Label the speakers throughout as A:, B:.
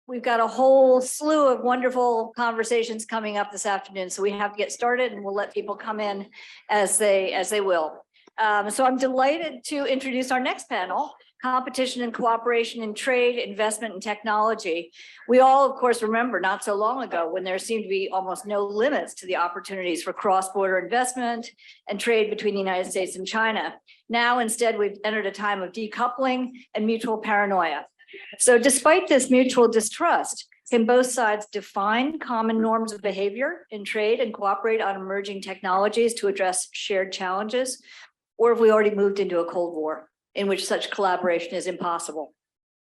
A: We've got a whole slew of wonderful conversations coming up this afternoon, so we have to get started and we'll let people come in as they will. So I'm delighted to introduce our next panel, Competition and Cooperation in Trade, Investment and Technology. We all, of course, remember not so long ago when there seemed to be almost no limits to the opportunities for cross-border investment and trade between the United States and China. Now, instead, we've entered a time of decoupling and mutual paranoia. So despite this mutual distrust, can both sides define common norms of behavior in trade and cooperate on emerging technologies to address shared challenges? Or have we already moved into a Cold War in which such collaboration is impossible?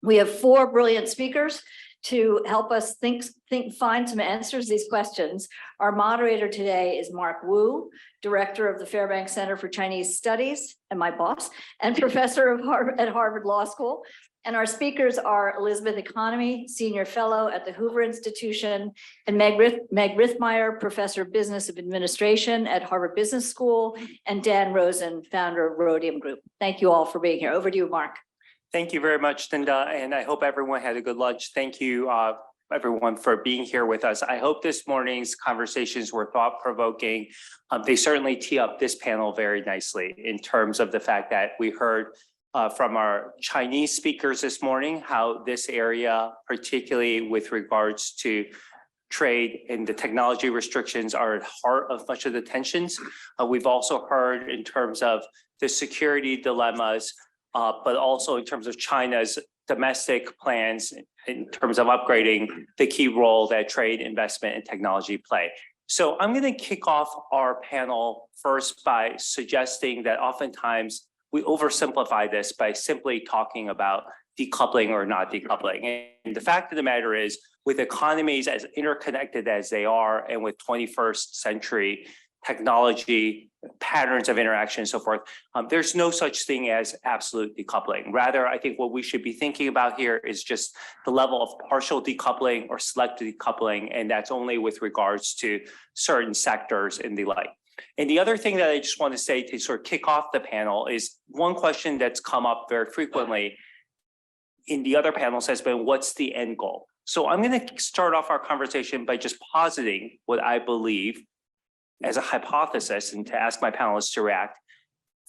A: We have four brilliant speakers to help us find some answers to these questions. Our moderator today is Mark Wu, director of the Fairbank Center for Chinese Studies, and my boss, and professor at Harvard Law School. And our speakers are Elizabeth Economy, senior fellow at the Hoover Institution, and Meg Rithmeyer, professor of business administration at Harvard Business School, and Dan Rosen, founder of Rhodium Group. Thank you all for being here. Over to you, Mark.
B: Thank you very much, Linda, and I hope everyone had a good lunch. Thank you, everyone, for being here with us. I hope this morning's conversations were thought-provoking. They certainly tee up this panel very nicely in terms of the fact that we heard from our Chinese speakers this morning, how this area, particularly with regards to trade and the technology restrictions, are at heart of much of the tensions. We've also heard in terms of the security dilemmas, but also in terms of China's domestic plans in terms of upgrading the key role that trade, investment, and technology play. So I'm going to kick off our panel first by suggesting that oftentimes we oversimplify this by simply talking about decoupling or not decoupling. And the fact of the matter is, with economies as interconnected as they are, and with 21st century technology, patterns of interaction, and so forth, there's no such thing as absolute decoupling. Rather, I think what we should be thinking about here is just the level of partial decoupling or selective decoupling, and that's only with regards to certain sectors and the like. And the other thing that I just want to say to sort of kick off the panel is one question that's come up very frequently in the other panels has been, what's the end goal? So I'm going to start off our conversation by just positing what I believe as a hypothesis, and to ask my panelists to react,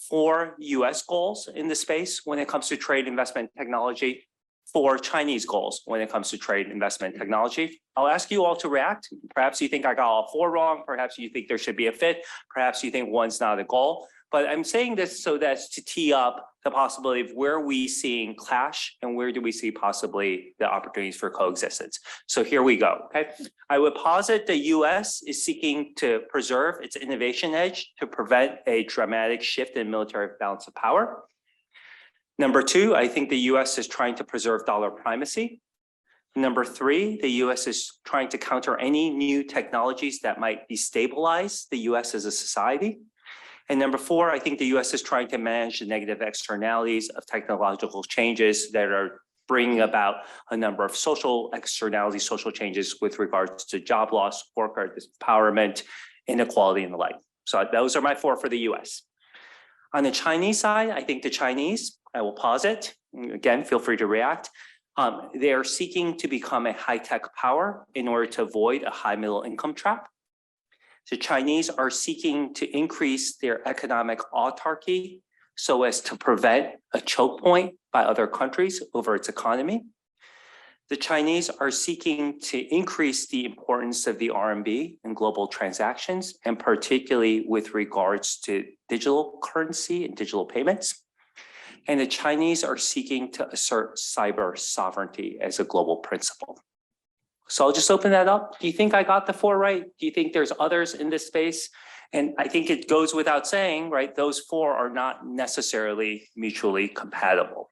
B: for US goals in the space when it comes to trade, investment, technology, for Chinese goals when it comes to trade, investment, technology. I'll ask you all to react. Perhaps you think I got all four wrong. Perhaps you think there should be a fifth. Perhaps you think one's not a goal. But I'm saying this so that's to tee up the possibility of where we seeing clash and where do we see possibly the opportunities for coexistence. So here we go, okay? I would posit the US is seeking to preserve its innovation edge to prevent a dramatic shift in military balance of power. Number two, I think the US is trying to preserve dollar primacy. Number three, the US is trying to counter any new technologies that might destabilize the US as a society. And number four, I think the US is trying to manage the negative externalities of technological changes that are bringing about a number of social externalities, social changes with regards to job loss, worker empowerment, inequality, and the like. So those are my four for the US. On the Chinese side, I think the Chinese, I will posit, again, feel free to react. They are seeking to become a high-tech power in order to avoid a high middle income trap. The Chinese are seeking to increase their economic autarky so as to prevent a choke point by other countries over its economy. The Chinese are seeking to increase the importance of the RMB in global transactions, and particularly with regards to digital currency and digital payments. And the Chinese are seeking to assert cyber sovereignty as a global principle. So I'll just open that up. Do you think I got the four right? Do you think there's others in this space? And I think it goes without saying, right, those four are not necessarily mutually compatible.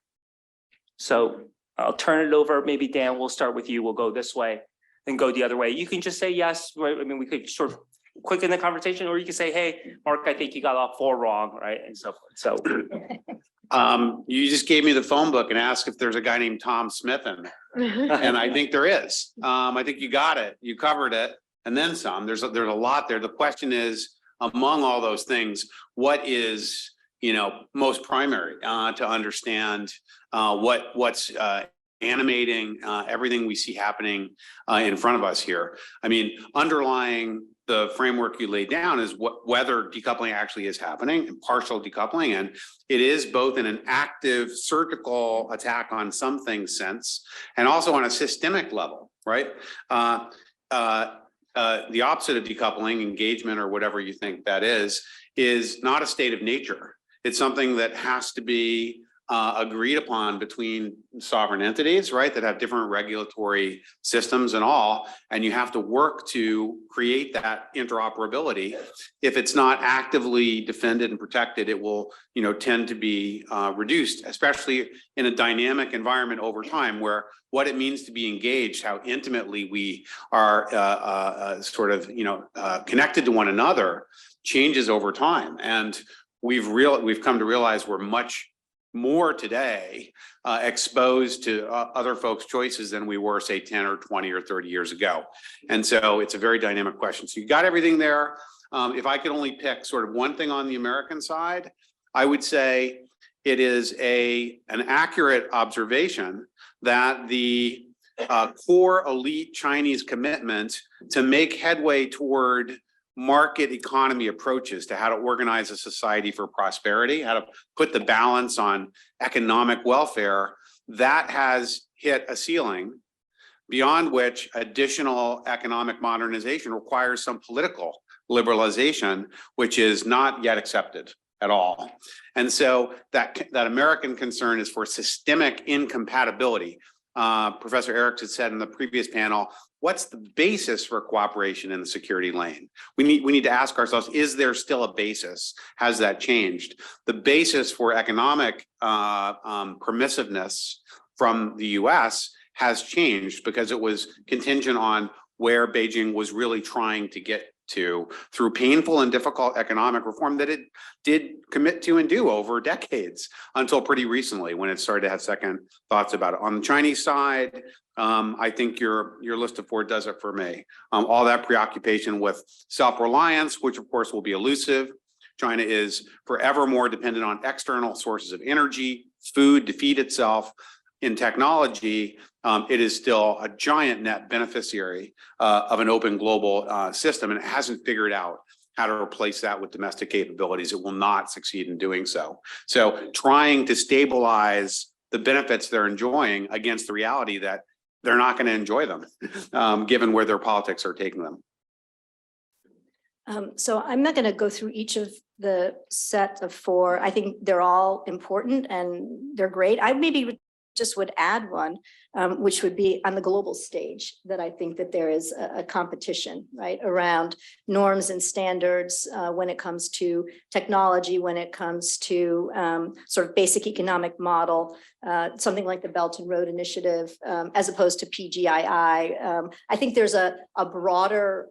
B: So I'll turn it over. Maybe Dan, we'll start with you. We'll go this way and go the other way. You can just say yes, right? I mean, we could sort of quicken the conversation, or you can say, hey, Mark, I think you got all four wrong, right? And so forth. So
C: you just gave me the phone book and asked if there's a guy named Tom Smith in there. And I think there is. I think you got it. You covered it. And then some. There's a lot there. The question is, among all those things, what is, most primary to understand what's animating everything we see happening in front of us here. I mean, underlying the framework you laid down is whether decoupling actually is happening and partial decoupling. And it is both in an active surgical attack on some things sense and also on a systemic level, right? The opposite of decoupling, engagement or whatever you think that is not a state of nature. It's something that has to be agreed upon between sovereign entities, right, that have different regulatory systems and all, and you have to work to create that interoperability. If it's not actively defended and protected, it will, tend to be reduced, especially in a dynamic environment over time, where what it means to be engaged, how intimately we are connected to one another, changes over time, and we've come to realize we're much more today exposed to other folks' choices than we were, say, 10 or 20 or 30 years ago. And so it's a very dynamic question. So you got everything there. If I could only pick sort of one thing on the American side, I would say it is an accurate observation that the core elite Chinese commitment to make headway toward market economy approaches to how to organize a society for prosperity, how to put the balance on economic welfare, that has hit a ceiling beyond which additional economic modernization requires some political liberalization, which is not yet accepted at all. And so that American concern is for systemic incompatibility. Professor Erickson said in the previous panel, what's the basis for cooperation in the security lane? We need to ask ourselves, is there still a basis? Has that changed? The basis for economic permissiveness from the US has changed because it was contingent on where Beijing was really trying to get to through painful and difficult economic reform that it did commit to and do over decades until pretty recently when it started to have second thoughts about it. On the Chinese side, I think your list of four does it for me. All that preoccupation with self-reliance, which of course will be elusive. China is forever more dependent on external sources of energy, food to feed itself. In technology, it is still a giant net beneficiary of an open global system, and it hasn't figured out how to replace that with domestic capabilities. It will not succeed in doing so. So trying to stabilize the benefits they're enjoying against the reality that they're not going to enjoy them, given where their politics are taking them.
A: So I'm not going to go through each of the set of four. I think they're all important and they're great. I maybe just would add one, which would be on the global stage, that I think that there is a competition, right, around norms and standards when it comes to technology, when it comes to sort of basic economic model, something like the Belt and Road Initiative, as opposed to PGII. I think there's a broader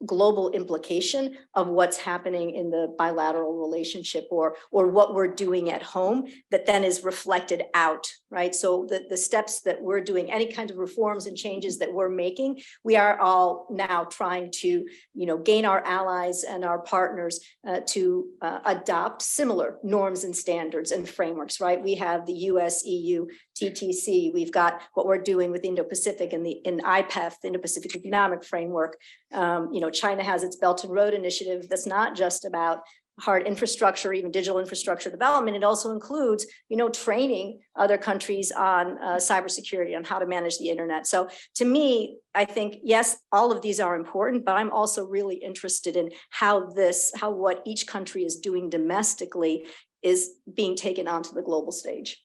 A: global implication of what's happening in the bilateral relationship or what we're doing at home that then is reflected out, right? So the steps that we're doing, any kind of reforms and changes that we're making, we are all now trying to, gain our allies and our partners to adopt similar norms and standards and frameworks, right? We have the U.S. EU TTC. We've got what we're doing with Indo-Pacific in IPEF, the Indo-Pacific Economic Framework. China has its Belt and Road Initiative that's not just about hard infrastructure, even digital infrastructure development. It also includes, training other countries on cybersecurity, on how to manage the internet. So to me, I think, yes, all of these are important, but I'm also really interested in how what each country is doing domestically is being taken onto the global stage.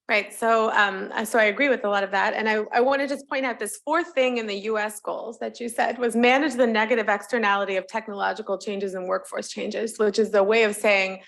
D: Right. So I agree with a lot of that. And I want to just point out this fourth thing in the US goals that you said was manage the negative externality of technological changes and workforce changes, which is the way of saying,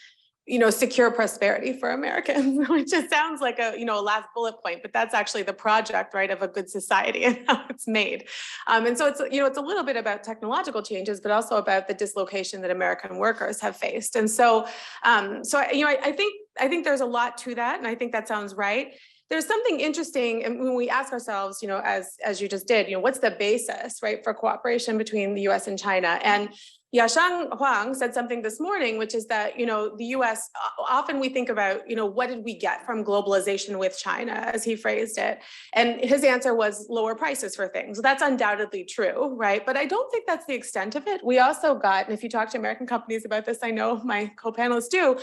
D: secure prosperity for Americans, which just sounds like a last bullet point, but that's actually the project, right, of a good society and how it's made. And so it's, it's a little bit about technological changes, but also about the dislocation that American workers have faced. And so, I think there's a lot to that. And I think that sounds right. There's something interesting, and when we ask ourselves, as you just did, what's the basis, right, for cooperation between the US and China? And Yashang Huang said something this morning, which is that, the US, often we think about, what did we get from globalization with China, as he phrased it. And his answer was lower prices for things. That's undoubtedly true, right? But I don't think that's the extent of it. We also got, and if you talk to American companies about this, I know my co-panelists do,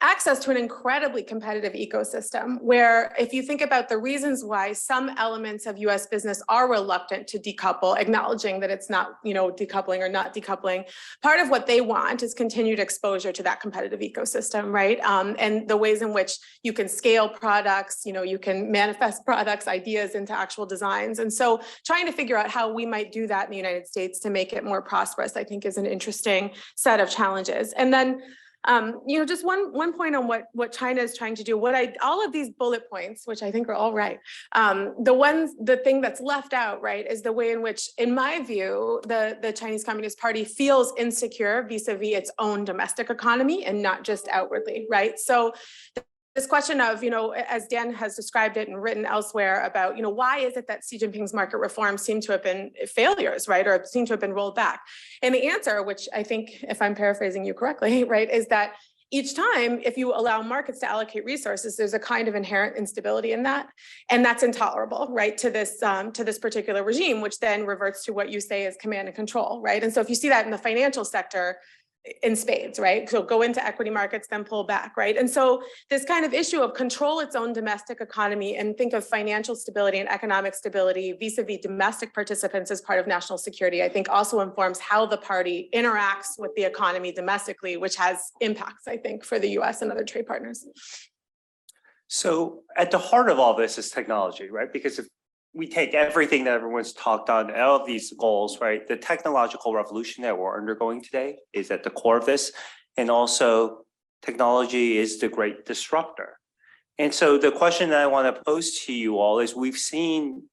D: access to an incredibly competitive ecosystem where if you think about the reasons why some elements of US business are reluctant to decouple, acknowledging that it's not, decoupling or not decoupling, part of what they want is continued exposure to that competitive ecosystem, right? And the ways in which you can scale products, you can manifest products, ideas into actual designs. And so trying to figure out how we might do that in the United States to make it more prosperous, I think is an interesting set of challenges. And then just one point on what China is trying to do, all of these bullet points, which I think are all right. The thing that's left out, right, is the way in which, in my view, the Chinese Communist Party feels insecure vis-a-vis its own domestic economy and not just outwardly, right? So this question of, as Dan has described it and written elsewhere about, why is it that Xi Jinping's market reforms seem to have been failures, right? Or seem to have been rolled back? And the answer, which I think, if I'm paraphrasing you correctly, right, is that each time, if you allow markets to allocate resources, there's a kind of inherent instability in that. And that's intolerable, right, to this particular regime, which then reverts to what you say is command and control, right? And so if you see that in the financial sector, in spades, right? So go into equity markets, then pull back, right? And so this kind of issue of control its own domestic economy and think of financial stability and economic stability vis-a-vis domestic participants as part of national security, I think also informs how the party interacts with the economy domestically, which has impacts, I think, for the US and other trade partners.
B: So at the heart of all this is technology, right? Because if we take everything that everyone's talked on, all of these goals, right? The technological revolution that we're undergoing today is at the core of this. And also technology is the great disruptor. And so the question that I want to pose to you all is, we've seen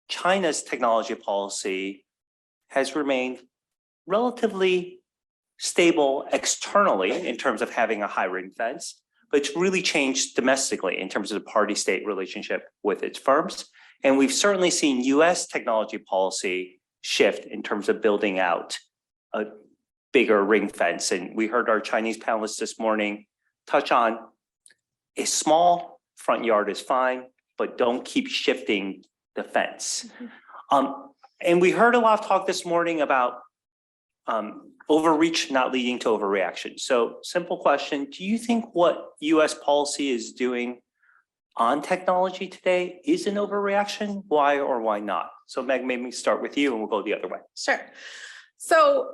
B: China's technology policy has remained relatively stable externally in terms of having a high ring fence, but it's really changed domestically in terms of the party-state relationship with its firms. And we've certainly seen US technology policy shift in terms of building out a bigger ring fence. And we heard our Chinese panelists this morning touch on a small front yard is fine, but don't keep shifting the fence. And we heard a lot of talk this morning about overreach not leading to overreaction. So simple question, do you think what US policy is doing on technology today is an overreaction? Why or why not? So Meg, maybe start with you and we'll go the other way.
D: Sure. So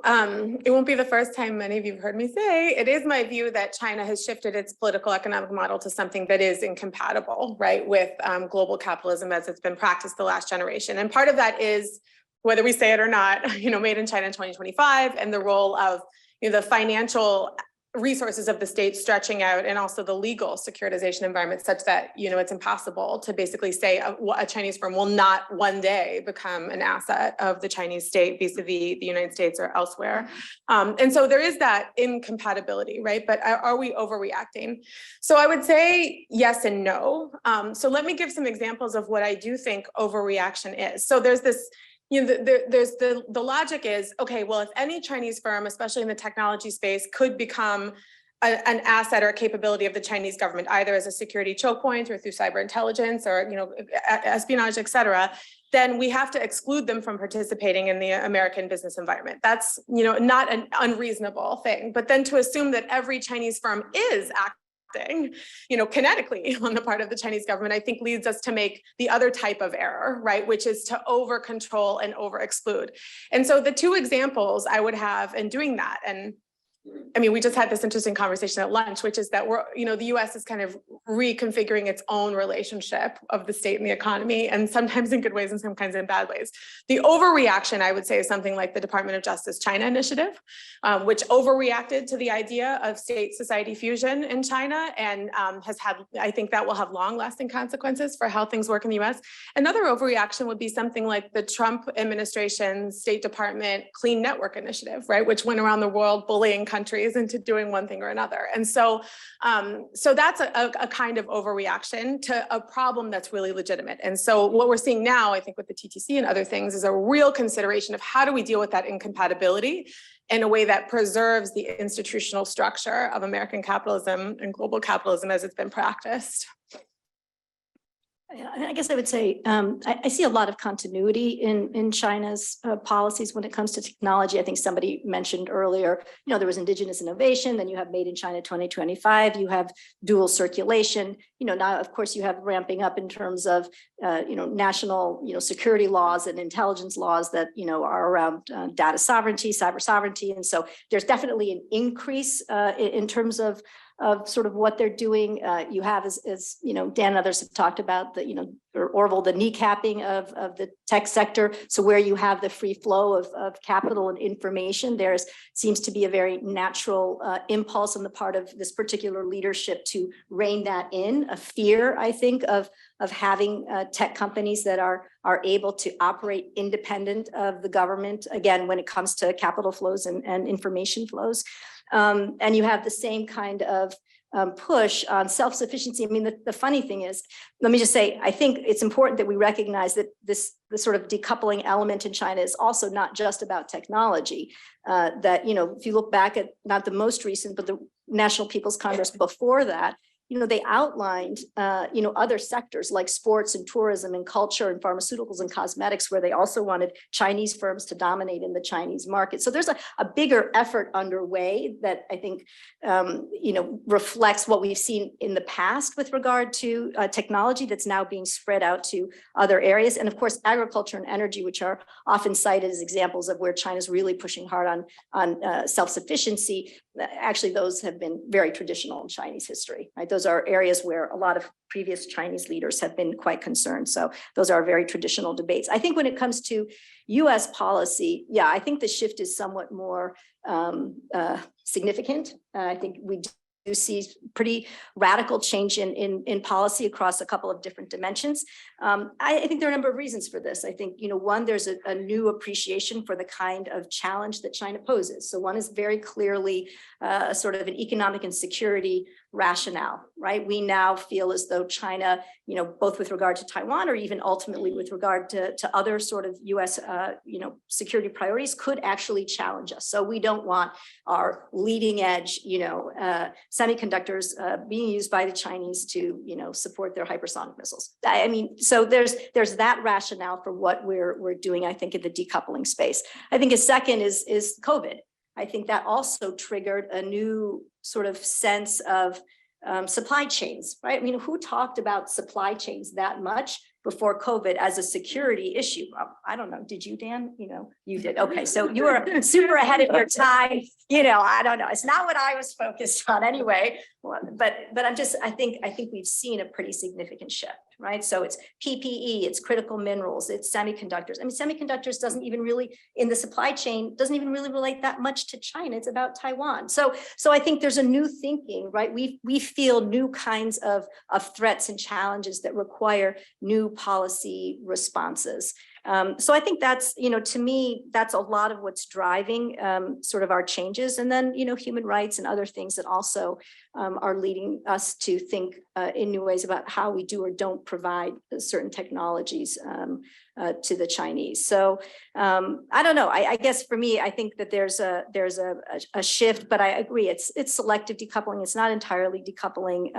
D: it won't be the first time many of you have heard me say, it is my view that China has shifted its political economic model to something that is incompatible, right, with global capitalism as it's been practiced the last generation. And part of that is, whether we say it or not, made in China in 2025, and the role of the financial resources of the state stretching out, and also the legal securitization environment such that it's impossible to basically say a Chinese firm will not one day become an asset of the Chinese state vis-a-vis the United States or elsewhere. And so there is that incompatibility, right? But are we overreacting? So I would say yes and no. So let me give some examples of what I do think overreaction is. So there's this, there's the logic is, okay, well, if any Chinese firm, especially in the technology space, could become an asset or a capability of the Chinese government, either as a security choke point or through cyber intelligence or espionage, et cetera, then we have to exclude them from participating in the American business environment. That's not an unreasonable thing. But then to assume that every Chinese firm is acting kinetically on the part of the Chinese government, I think leads us to make the other type of error, right? Which is to over control and over exclude. And so the two examples I would have in doing that, and I mean, we just had this interesting conversation at lunch, which is that the US is kind of reconfiguring its own relationship of the state and the economy, and sometimes in good ways and sometimes in bad ways. The overreaction, I would say, is something like the Department of Justice China initiative, which overreacted to the idea of state society fusion in China and I think that will have long lasting consequences for how things work in the US. Another overreaction would be something like the Trump administration's State Department Clean Network initiative, right? Which went around the world bullying countries into doing one thing or another. And so, so that's a kind of overreaction to a problem that's really legitimate. And so what we're seeing now, I think with the TTC and other things, is a real consideration of how do we deal with that incompatibility in a way that preserves the institutional structure of American capitalism and global capitalism as it's been practiced.
E: Yeah, I guess I would say I see a lot of continuity in China's policies when it comes to technology. I think somebody mentioned earlier, there was indigenous innovation, then you have Made in China 2025, you have dual circulation. Now, of course, you have ramping up in terms of, national, security laws and intelligence laws that, are around data sovereignty, cyber sovereignty. And so there's definitely an increase in terms of sort of what they're doing. You have, as Dan and others have talked about, or Orville, the kneecapping of the tech sector. So where you have the free flow of capital and information, there seems to be a very natural impulse on the part of this particular leadership to rein that in, a fear, I think, of having tech companies that are able to operate independent of the government, again, when it comes to capital flows and information flows. And you have the same kind of push on self-sufficiency. I mean, the funny thing is, let me just say, I think it's important that we recognize that the sort of decoupling element in China is also not just about technology. That, if you look back at not the most recent, but the National People's Congress before that, they outlined, other sectors like sports and tourism and culture and pharmaceuticals and cosmetics, where they also wanted Chinese firms to dominate in the Chinese market. So there's a bigger effort underway that I think, reflects what we've seen in the past with regard to technology that's now being spread out to other areas. And of course, agriculture and energy, which are often cited as examples of where China's really pushing hard on self-sufficiency. Actually, those have been very traditional in Chinese history, right? Those are areas where a lot of previous Chinese leaders have been quite concerned. So those are very traditional debates. I think when it comes to U.S. policy, yeah, I think the shift is somewhat more significant. I think we do see pretty radical change in policy across a couple of different dimensions. I think there are a number of reasons for this. I think, one, there's a new appreciation for the kind of challenge that China poses. So one is very clearly sort of an economic and security rationale, right? We now feel as though China, both with regard to Taiwan or even ultimately with regard to other sort of US, security priorities, could actually challenge us. So we don't want our leading edge, semiconductors being used by the Chinese to, support their hypersonic missiles. I mean, so there's that rationale for what we're doing, I think, in the decoupling space. I think a second is COVID. I think that also triggered a new sort of sense of supply chains, right? I mean, who talked about supply chains that much before COVID as a security issue? I don't know. Did you, Dan? You did. Okay. So you were super ahead of your time. I don't know. It's not what I was focused on anyway. But I think we've seen a pretty significant shift, right? So it's PPE, it's critical minerals, it's semiconductors. I mean, semiconductors doesn't even really, in the supply chain, doesn't even really relate that much to China. It's about Taiwan. So I think there's a new thinking, right? We feel new kinds of threats and challenges that require new policy responses. So I think that's, to me, that's a lot of what's driving sort of our changes. And then, human rights and other things that also are leading us to think in new ways about how we do or don't provide certain technologies to the Chinese. So I don't know. I guess for me, I think that there's a shift, but I agree. It's selective decoupling. It's not entirely decoupling.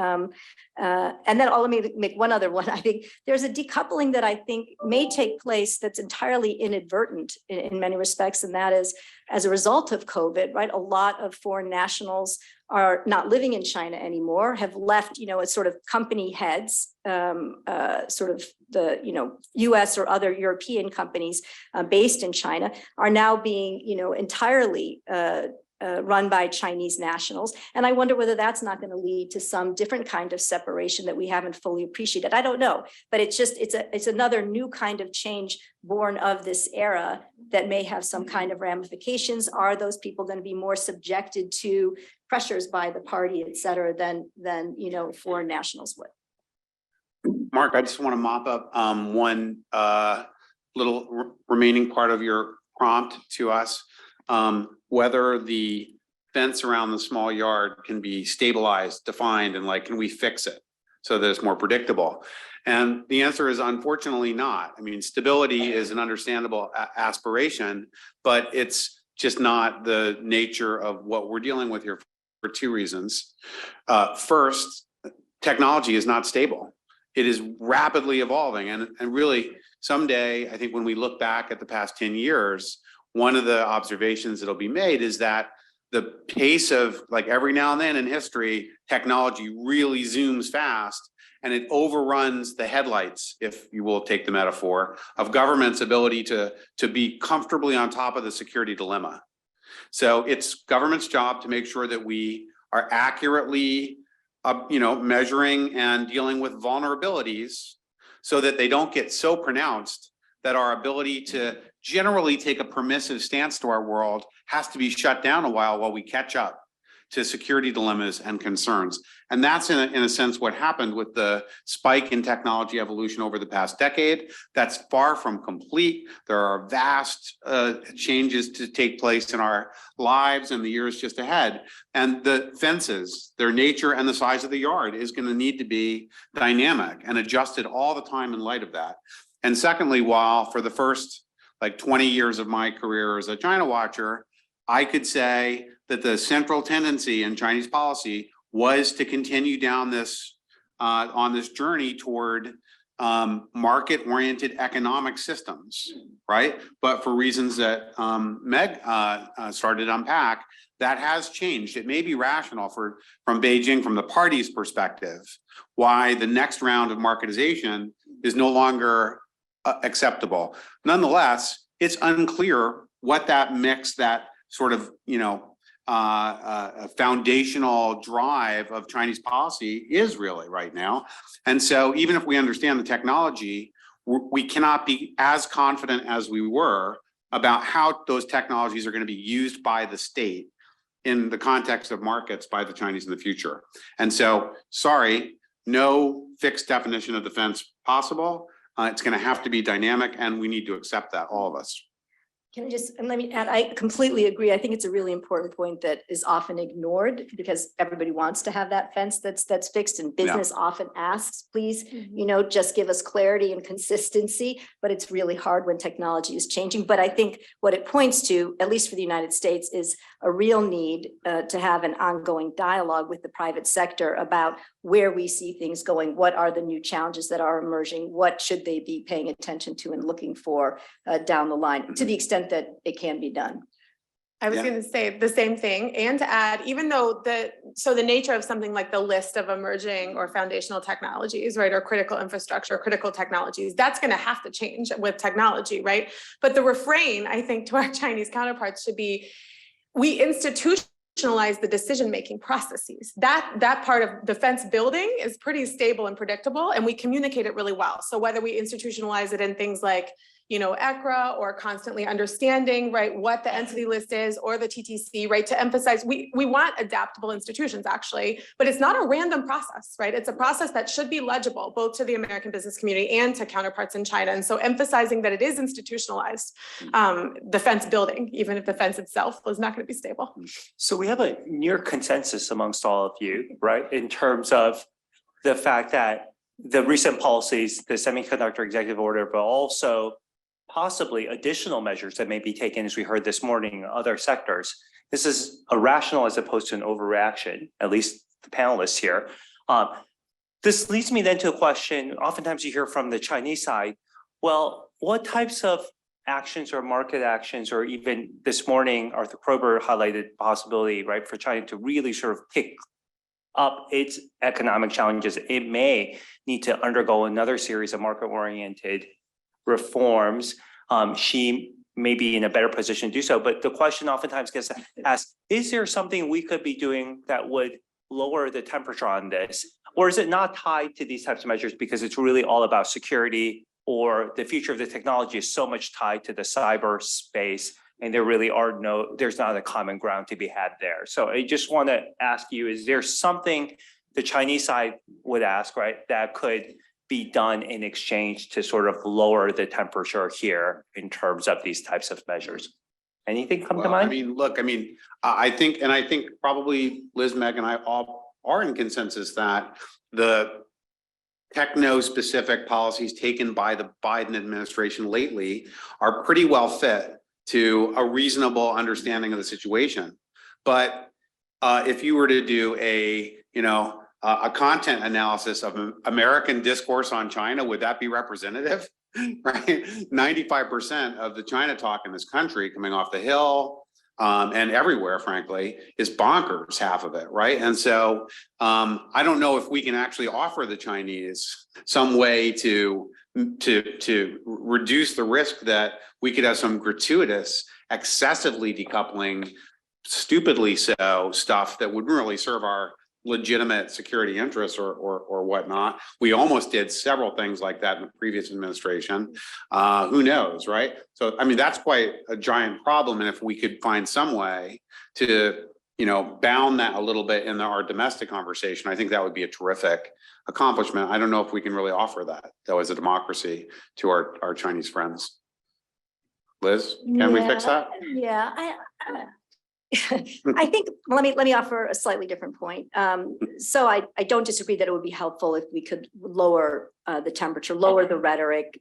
E: And then let me make one other one. I think there's a decoupling that I think may take place that's entirely inadvertent in many respects, and that is as a result of COVID, right? A lot of foreign nationals are not living in China anymore, have left, as sort of company heads, sort of the, US or other European companies based in China are now being, entirely run by Chinese nationals. And I wonder whether that's not going to lead to some different kind of separation that we haven't fully appreciated. I don't know, but it's another new kind of change born of this era that may have some kind of ramifications. Are those people going to be more subjected to pressures by the party, et cetera, than foreign nationals would?
C: Mark, I just want to mop up one little remaining part of your prompt to us. Whether the fence around the small yard can be stabilized, defined, and like, can we fix it so that it's more predictable? And the answer is unfortunately not. I mean, stability is an understandable aspiration, but it's just not the nature of what we're dealing with here for two reasons. First, technology is not stable. It is rapidly evolving. And really, someday, I think when we look back at the past 10 years, one of the observations that'll be made is that the pace of, like, every now and then in history, technology really zooms fast and it overruns the headlights, if you will take the metaphor, of government's ability to be comfortably on top of the security dilemma. So it's government's job to make sure that we are accurately measuring and dealing with vulnerabilities so that they don't get so pronounced that our ability to generally take a permissive stance to our world has to be shut down a while we catch up to security dilemmas and concerns. And that's in a sense what happened with the spike in technology evolution over the past decade. That's far from complete. There are vast changes to take place in our lives in the years just ahead. And the fences, their nature and the size of the yard is going to need to be dynamic and adjusted all the time in light of that. And secondly, while for the first 20 years of my career as a China watcher, I could say that the central tendency in Chinese policy was to continue down this on this journey toward market-oriented economic systems, right? But for reasons that Meg started to unpack, that has changed. It may be rational from Beijing, from the party's perspective, why the next round of marketization is no longer acceptable. Nonetheless, it's unclear what that mix, that sort of, a foundational drive of Chinese policy is really right now. And so even if we understand the technology, we cannot be as confident as we were about how those technologies are going to be used by the state in the context of markets by the Chinese in the future. And so, sorry, no fixed definition of defense possible. It's going to have to be dynamic, and we need to accept that, all of us.
E: Can I just, and let me add, I completely agree. I think it's a really important point that is often ignored because everybody wants to have that fence that's fixed, and business often asks, please, just give us clarity and consistency, but it's really hard when technology is changing. But I think what it points to, at least for the United States, is a real need to have an ongoing dialogue with the private sector about where we see things going, what are the new challenges that are emerging, what should they be paying attention to and looking for down the line, to the extent that it can be done.
D: I was going to say the same thing, and to add, even though the nature of something like the list of emerging or foundational technologies, right, or critical infrastructure, critical technologies, that's going to have to change with technology, right? But the refrain, I think, to our Chinese counterparts should be, we institutionalize the decision-making processes. That part of defense building is pretty stable and predictable, and we communicate it really well. So whether we institutionalize it in things like, ECRA, or constantly understanding, right, what the entity list is, or the TTC, right, to emphasize, we want adaptable institutions, actually, but it's not a random process, right? It's a process that should be legible, both to the American business community and to counterparts in China. And so emphasizing that it is institutionalized defense building, even if the fence itself was not going to be stable.
B: So we have a near consensus amongst all of you, right, in terms of the fact that the recent policies, the semiconductor executive order, but also possibly additional measures that may be taken, as we heard this morning, in other sectors. This is a rational as opposed to an overreaction, at least the panelists here. This leads me then to a question, oftentimes you hear from the Chinese side, well, what types of actions or market actions, or even this morning, Arthur Krober highlighted possibility, right, for China to really sort of pick up its economic challenges. It may need to undergo another series of market-oriented reforms. She may be in a better position to do so, but the question oftentimes gets asked, is there something we could be doing that would lower the temperature on this? Or is it not tied to these types of measures because it's really all about security, or the future of the technology is so much tied to the cyberspace, and there really there's not a common ground to be had there. So I just want to ask you, is there something the Chinese side would ask, right, that could be done in exchange to sort of lower the temperature here in terms of these types of measures? Anything come to
C: Well, I
B: mind?
C: mean, look, I think probably Liz, Meg and I all are in consensus that the techno-specific policies taken by the Biden administration lately are pretty well fit to a reasonable understanding of the situation. But if you were to do a content analysis of American discourse on China, would that be representative? Right? 95% of the China talk in this country coming off the Hill and everywhere, frankly, is bonkers, half of it, right? And so I don't know if we can actually offer the Chinese some way to reduce the risk that we could have some gratuitous, excessively decoupling, stupidly so stuff that wouldn't really serve our legitimate security interests or whatnot. We almost did several things like that in the previous administration. Who knows, right? So, I mean, that's quite a giant problem. And if we could find some way to, bound that a little bit in our domestic conversation, I think that would be a terrific accomplishment. I don't know if we can really offer that, though, as a democracy to our Chinese friends. Liz, can we fix that?
E: Yeah, I think, let me offer a slightly different point. So I don't disagree that it would be helpful if we could lower the temperature, lower the rhetoric,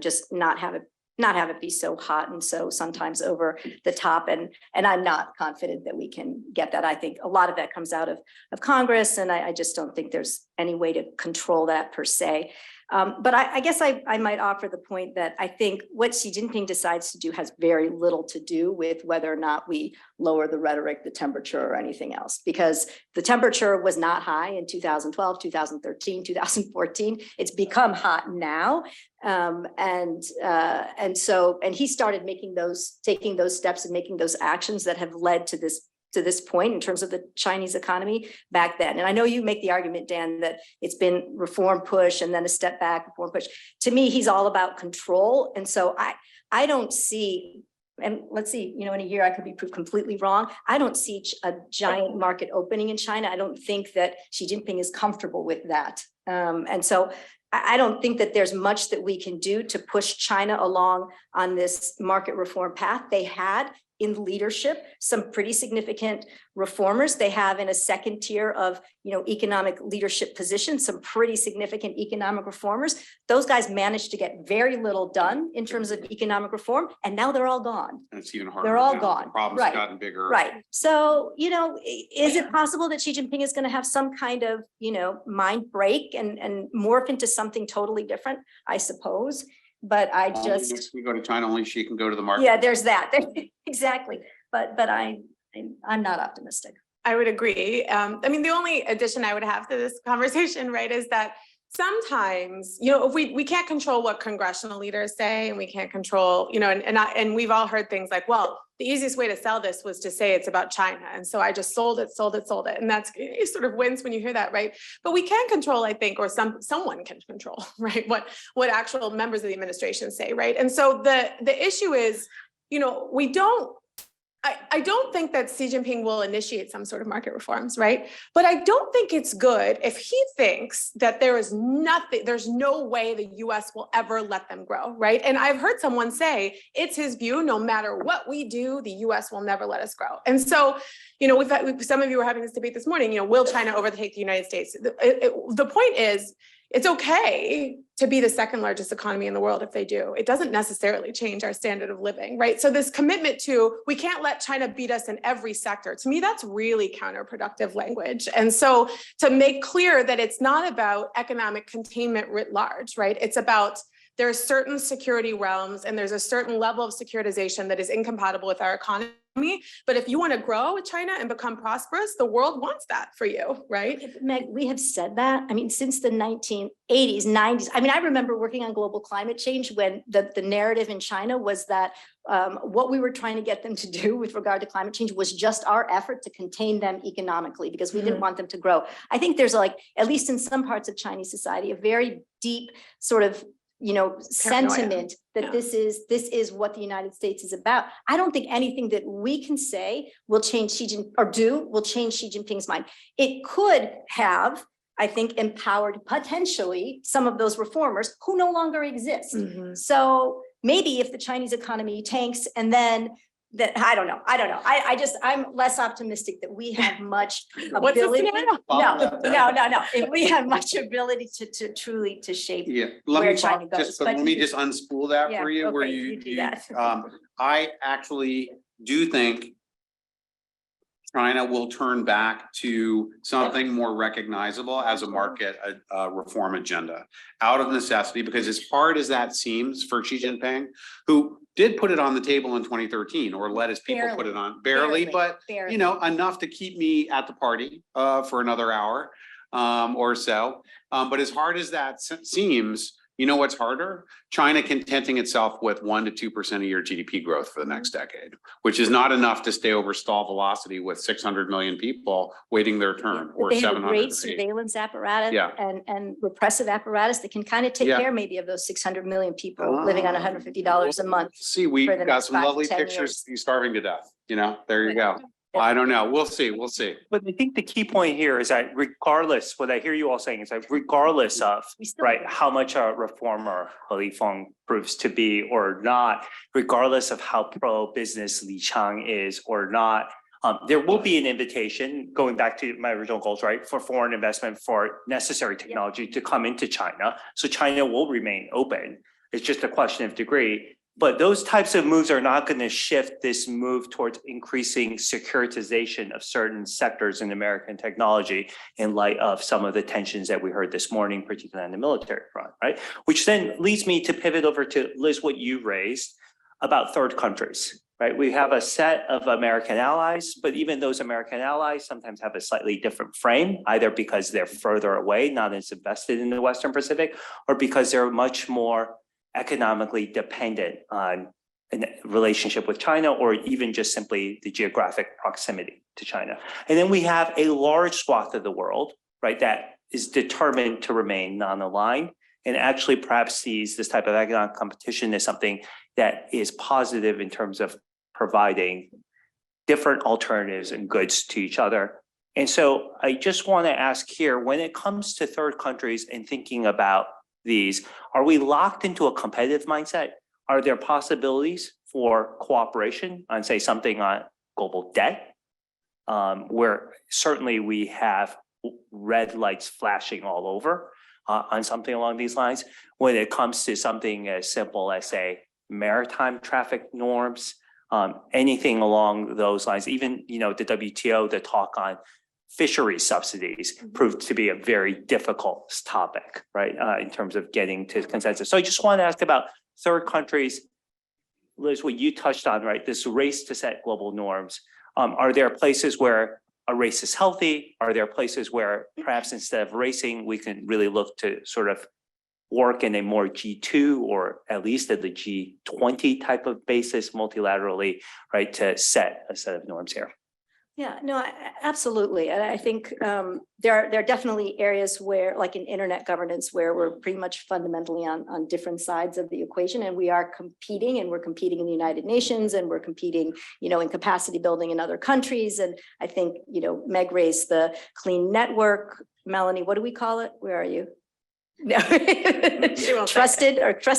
E: just not have it be so hot and so sometimes over the top. And I'm not confident that we can get that. I think a lot of that comes out of Congress, and I just don't think there's any way to control that per se. But I guess I might offer the point that I think what Xi Jinping decides to do has very little to do with whether or not we lower the rhetoric, the temperature, or anything else, because the temperature was not high in 2012, 2013, 2014. It's become hot now. And he started taking those steps and making those actions that have led to this point in terms of the Chinese economy back then. And I know you make the argument, Dan, that it's been reform push and then a step back, reform push. To me, he's all about control. And so I don't see, and let's see, in a year I could be proved completely wrong. I don't see a giant market opening in China. I don't think that Xi Jinping is comfortable with that. And so I don't think that there's much that we can do to push China along on this market reform path. They had in leadership some pretty significant reformers. They have in a second tier of economic leadership positions some pretty significant economic reformers. Those guys managed to get very little done in terms of economic reform, and now they're all gone.
C: And it's even harder.
E: They're all
C: now.
E: gone.
C: The problem's
E: Right.
C: gotten bigger.
E: Right. So, is it possible that Xi Jinping is going to have some kind of, mind break and morph into something totally different? I suppose. But I just.
C: Next we go to China, only she can go to the market.
E: Yeah, there's that. Exactly. But I'm not optimistic.
D: I would agree. The only addition I would have to this conversation, right, is that sometimes, if we can't control what congressional leaders say, and we can't control, and we've all heard things like, well, the easiest way to sell this was to say it's about China. And so I just sold it. And that's, you sort of wince when you hear that, right? But we can control, I think, or someone can control, right? What actual members of the administration say, right? And so the issue is, I don't think that Xi Jinping will initiate some sort of market reforms, right? But I don't think it's good if he thinks that there's no way the US will ever let them grow, right? And I've heard someone say, it's his view, no matter what we do, the US will never let us grow. And so, some of you were having this debate this morning, will China overtake the United States? The point is, it's okay to be the second largest economy in the world if they do. It doesn't necessarily change our standard of living, right? So this commitment to, we can't let China beat us in every sector, to me, that's really counterproductive language. And so to make clear that it's not about economic containment writ large, right? It's about, there are certain security realms and there's a certain level of securitization that is incompatible with our economy. But if you want to grow with China and become prosperous, the world wants that for you, right?
E: Meg, we have said that. Since the 1980s, 90s. I remember working on global climate change when the narrative in China was that what we were trying to get them to do with regard to climate change was just our effort to contain them economically because we didn't want them to grow. I think there's at least in some parts of Chinese society, a very deep sort of sentiment that this is what the United States is about. I don't think anything that we can say will change Xi Jinping's mind. It could have, I think, empowered potentially some of those reformers who no longer exist. So maybe if the Chinese economy tanks and then that, I don't know. I'm less optimistic that we have much
D: What's the
E: ability.
D: scenario?
E: No. If we have much ability to truly to shape.
C: Yeah,
E: where China goes,
C: let
E: but-
C: me just unspool that
E: Yeah,
C: for you, where
E: okay,
C: you,
E: you do that.
C: I actually do think China will turn back to something more recognizable as a market, reform agenda out of necessity, because as hard as that seems for Xi Jinping, who did put it on the table in 2013 or let his people put it on barely, but
E: Barely.
C: you know, enough to keep me at the party for another hour or so. But as hard as that seems, you know what's harder? China contenting itself with 1 to 2% a year GDP growth for the next decade, which is not enough to stay over stall velocity with 600 million people waiting their turn,
E: But
C: or
E: they have a
C: 700.
E: great surveillance apparatus
C: Yeah.
E: and repressive apparatus that can kind of take
C: Yeah.
E: care maybe of those 600 million people living on $150 a month.
C: See, we
E: for the
C: got
E: next
C: some
E: 5 to
C: lovely
E: 10
C: pictures, you starving to death, you know, there you
E: Yeah.
C: go. I don't know, we'll see.
B: But I think the key point here is that regardless, what I hear you all saying is that regardless of,
E: We still-
B: right, how much a reformer Li Feng proves to be or not, regardless of how pro-business Li Chang is or not, there will be an invitation, going back to my original goals, right, for foreign investment for necessary technology to come into China. So China will remain open. It's just a question of degree. But those types of moves are not going to shift this move towards increasing securitization of certain sectors in American technology in light of some of the tensions that we heard this morning, particularly on the military front, right? Which then leads me to pivot over to Liz, what you raised about third countries, right? We have a set of American allies, but even those American allies sometimes have a slightly different frame, either because they're further away, not as invested in the Western Pacific, or because they're much more economically dependent on a relationship with China, or even just simply the geographic proximity to China. And then we have a large swath of the world, right, that is determined to remain non-aligned and actually perhaps sees this type of economic competition as something that is positive in terms of providing different alternatives and goods to each other. And so I just want to ask here, when it comes to third countries and thinking about these, are we locked into a competitive mindset? Are there possibilities for cooperation on, say, something on global debt, where certainly we have red lights flashing all over on something along these lines? When it comes to something as simple as, say, maritime traffic norms, anything along those lines, even, you know, the WTO, the talk on fishery subsidies proved to be a very difficult topic, right, in terms of getting to consensus. So I just want to ask about third countries. Liz, what you touched on, right, this race to set global norms. Are there places where a race is healthy? Are there places where perhaps instead of racing, we can really look to sort of work in a more G2 or at least at the G20 type of basis multilaterally, right, to set a set of norms here?
E: Yeah, no, absolutely. And I think there are definitely areas where, like in internet governance, where we're pretty much fundamentally on different sides of the equation, and we are competing, and we're competing in the United Nations, and we're competing, you know, in capacity building in other countries. And I think, you know, Meg raised the clean network. Melanie, what do we call it? Where are you? No, trusted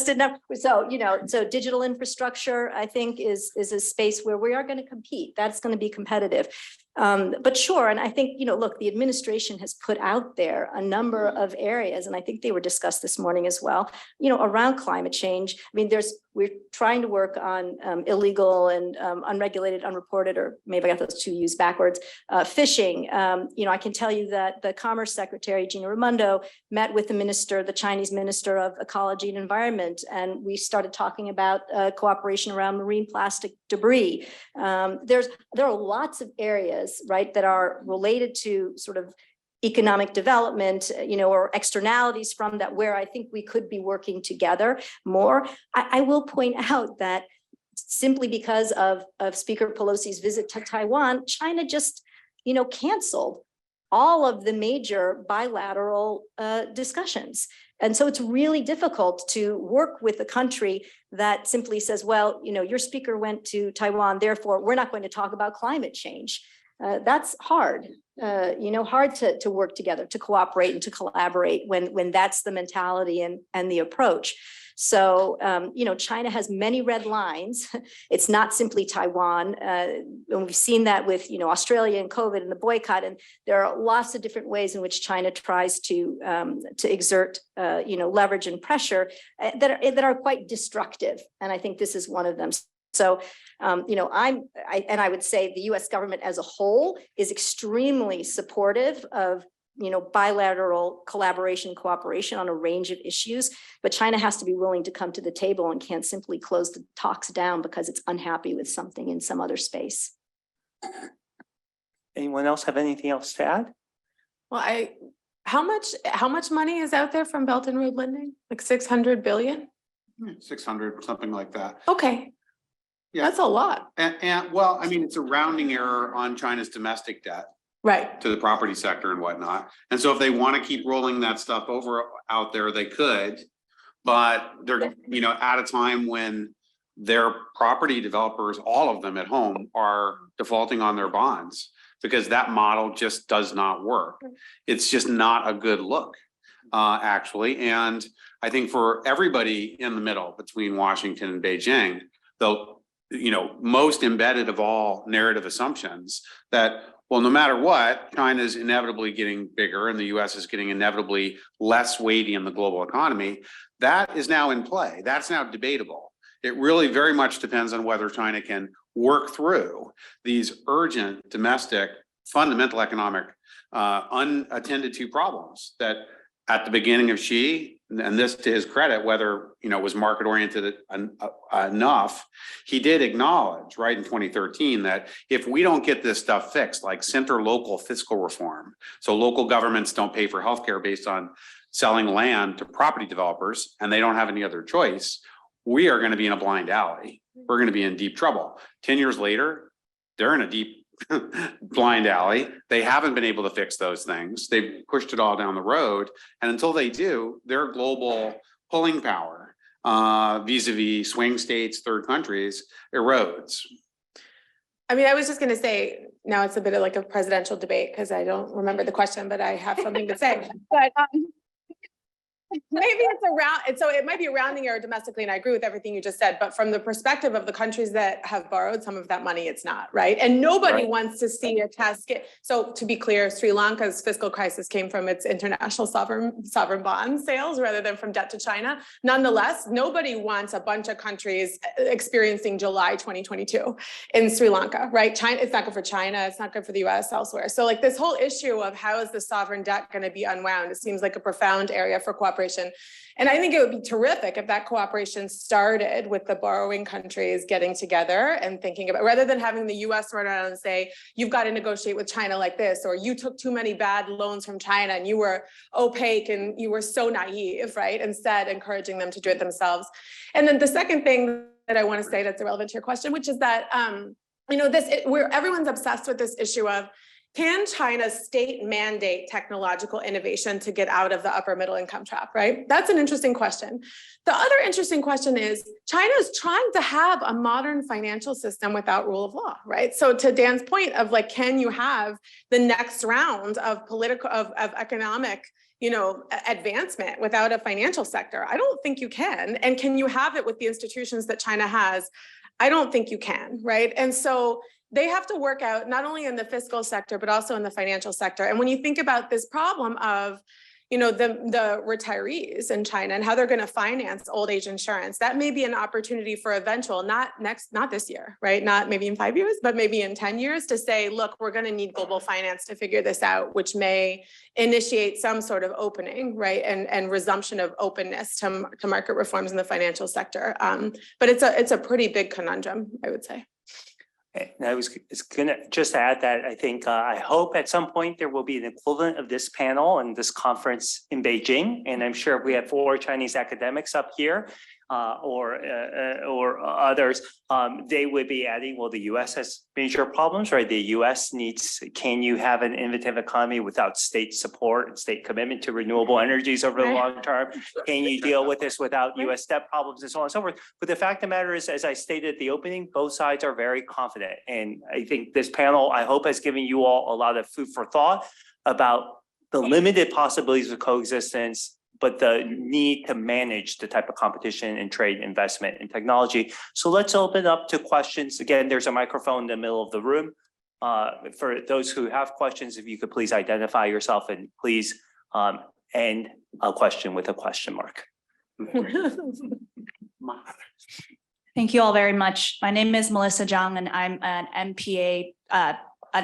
E: enough. So, you know, so digital infrastructure, I think, is a space where we are going to compete. That's going to be competitive. But sure, and I think, you know, look, the administration has put out there a number of areas, and I think they were discussed this morning as well, you know, around climate change. I mean, we're trying to work on illegal and unregulated, unreported, or maybe I got those two used backwards, fishing. You know, I can tell you that the Commerce Secretary, Gina Raimondo, met with the Chinese Minister of Ecology and Environment, and we started talking about cooperation around marine plastic debris. There are lots of areas, right, that are related to sort of economic development, you know, or externalities from that, where I think we could be working together more. I will point out that simply because of Speaker Pelosi's visit to Taiwan, China just, you know, canceled all of the major bilateral discussions. And so it's really difficult to work with a country that simply says, well, you know, your speaker went to Taiwan, therefore we're not going to talk about climate change. That's hard, you know, hard to work together, to cooperate and to collaborate when that's the mentality and the approach. So, China has many red lines. It's not simply Taiwan. And we've seen that with, Australia and COVID and the boycott. And there are lots of different ways in which China tries to exert, leverage and pressure that are quite destructive. And I think this is one of them. So, I would say the U.S. government as a whole is extremely supportive of, bilateral collaboration, cooperation on a range of issues, but China has to be willing to come to the table and can't simply close the talks down because it's unhappy with something in some other space.
B: Anyone else have anything else to add?
D: Well, how much money is out there from Belt and Road lending? Like 600 billion?
C: 600, something like that.
D: Okay.
C: Yeah.
D: That's a lot.
C: And well, I mean, it's a rounding error on China's domestic debt
D: Right.
C: to the property sector and whatnot. And so if they want to keep rolling that stuff over out there, they could. But they're, at a time when their property developers, all of them at home, are defaulting on their bonds because that model just does not work. It's just not a good look, actually. And I think for everybody in the middle between Washington and Beijing, though, most embedded of all narrative assumptions that, well, no matter what, China's inevitably getting bigger and the US is getting inevitably less weighty in the global economy. That is now in play. That's now debatable. It really very much depends on whether China can work through these urgent domestic fundamental economic unattended to problems that at the beginning of Xi, and this to his credit, whether was market oriented enough, he did acknowledge right in 2013 that if we don't get this stuff fixed, like center local fiscal reform, so local governments don't pay for healthcare based on selling land to property developers and they don't have any other choice, we are going to be in a blind alley. We're going to be in deep trouble. 10 years later, they're in a deep blind alley. They haven't been able to fix those things. They've pushed it all down the road. And until they do, their global pulling power vis-a-vis swing states, third countries erodes.
D: I mean, I was just going to say, now it's a bit of like a presidential debate because I don't remember the question, but I have something to say. But maybe it's around, so it might be a rounding error domestically, and I agree with everything you just said, but from the perspective of the countries that have borrowed some of that money, it's not, right? And nobody wants to see a test get, so to be clear, Sri Lanka's fiscal crisis came from its international sovereign bond sales rather than from debt to China. Nonetheless, nobody wants a bunch of countries experiencing July 2022 in Sri Lanka, right? China, it's not good for China, it's not good for the US elsewhere. So like this whole issue of how is the sovereign debt going to be unwound, it seems like a profound area for cooperation. And I think it would be terrific if that cooperation started with the borrowing countries getting together and thinking about, rather than having the US run around and say, you've got to negotiate with China like this, or you took too many bad loans from China and you were opaque and you were so naive, right? Instead, encouraging them to do it themselves. And then the second thing that I want to say that's irrelevant to your question, which is that, everyone's obsessed with this issue of, can China state mandate technological innovation to get out of the upper middle income trap, right? That's an interesting question. The other interesting question is China is trying to have a modern financial system without rule of law, right? So to Dan's point of like, can you have the next round of political, of economic, advancement without a financial sector? I don't think you can. And can you have it with the institutions that China has? I don't think you can, right? And so they have to work out not only in the fiscal sector, but also in the financial sector. And when you think about this problem of, the retirees in China and how they're going to finance old age insurance, that may be an opportunity for eventual, not this year, right? Not maybe in 5 years, but maybe in 10 years to say, look, we're going to need global finance to figure this out, which may initiate some sort of opening, right? And resumption of openness to market reforms in the financial sector. But it's a pretty big conundrum, I would say.
B: And I was gonna just add that I think, I hope at some point there will be an equivalent of this panel and this conference in Beijing. And I'm sure if we have 4 Chinese academics up here or others, they would be adding, well, the US has major problems, right? The US needs, can you have an innovative economy without state support and state commitment to renewable energies over the long term? Can you deal with this without US debt problems and so on and so forth? But the fact of the matter is, as I stated at the opening, both sides are very confident. And I think this panel, I hope, has given you all a lot of food for thought about the limited possibilities of coexistence, but the need to manage the type of competition and trade, investment, and technology. So let's open up to questions. Again, there's a microphone in the middle of the room. For those who have questions, if you could please identify yourself and please end a question with a question mark.
F: Thank you all very much. My name is Melissa Zhang, and I'm an MPA a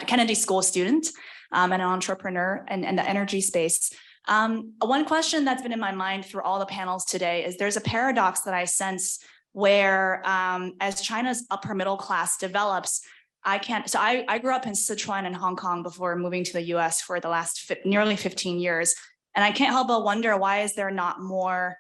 F: Kennedy School student and an entrepreneur in the energy space. One question that's been in my mind through all the panels today is there's a paradox that I sense where as China's upper middle class develops, I grew up in Sichuan and Hong Kong before moving to the US for the last nearly 15 years. And I can't help but wonder, why is there not more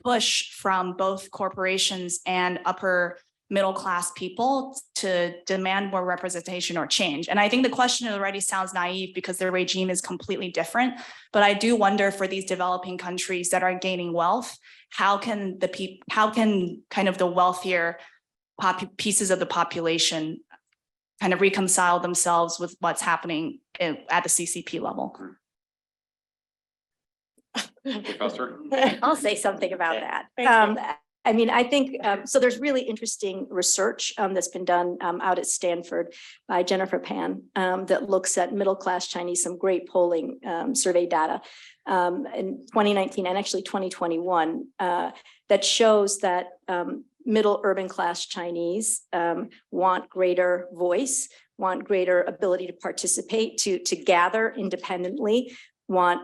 F: push from both corporations and upper middle class people to demand more representation or change? And I think the question already sounds naive because their regime is completely different. But I do wonder, for these developing countries that are gaining wealth, how can kind of the wealthier pieces of the population kind of reconcile themselves with what's happening at the CCP level?
C: Professor?
E: I'll say something about that. I mean, I think, so there's really interesting research that's been done out at Stanford by Jennifer Pan that looks at middle-class Chinese, some great polling survey data in 2019 and actually 2021 that shows that middle urban class Chinese want greater voice, want greater ability to participate, to gather independently, want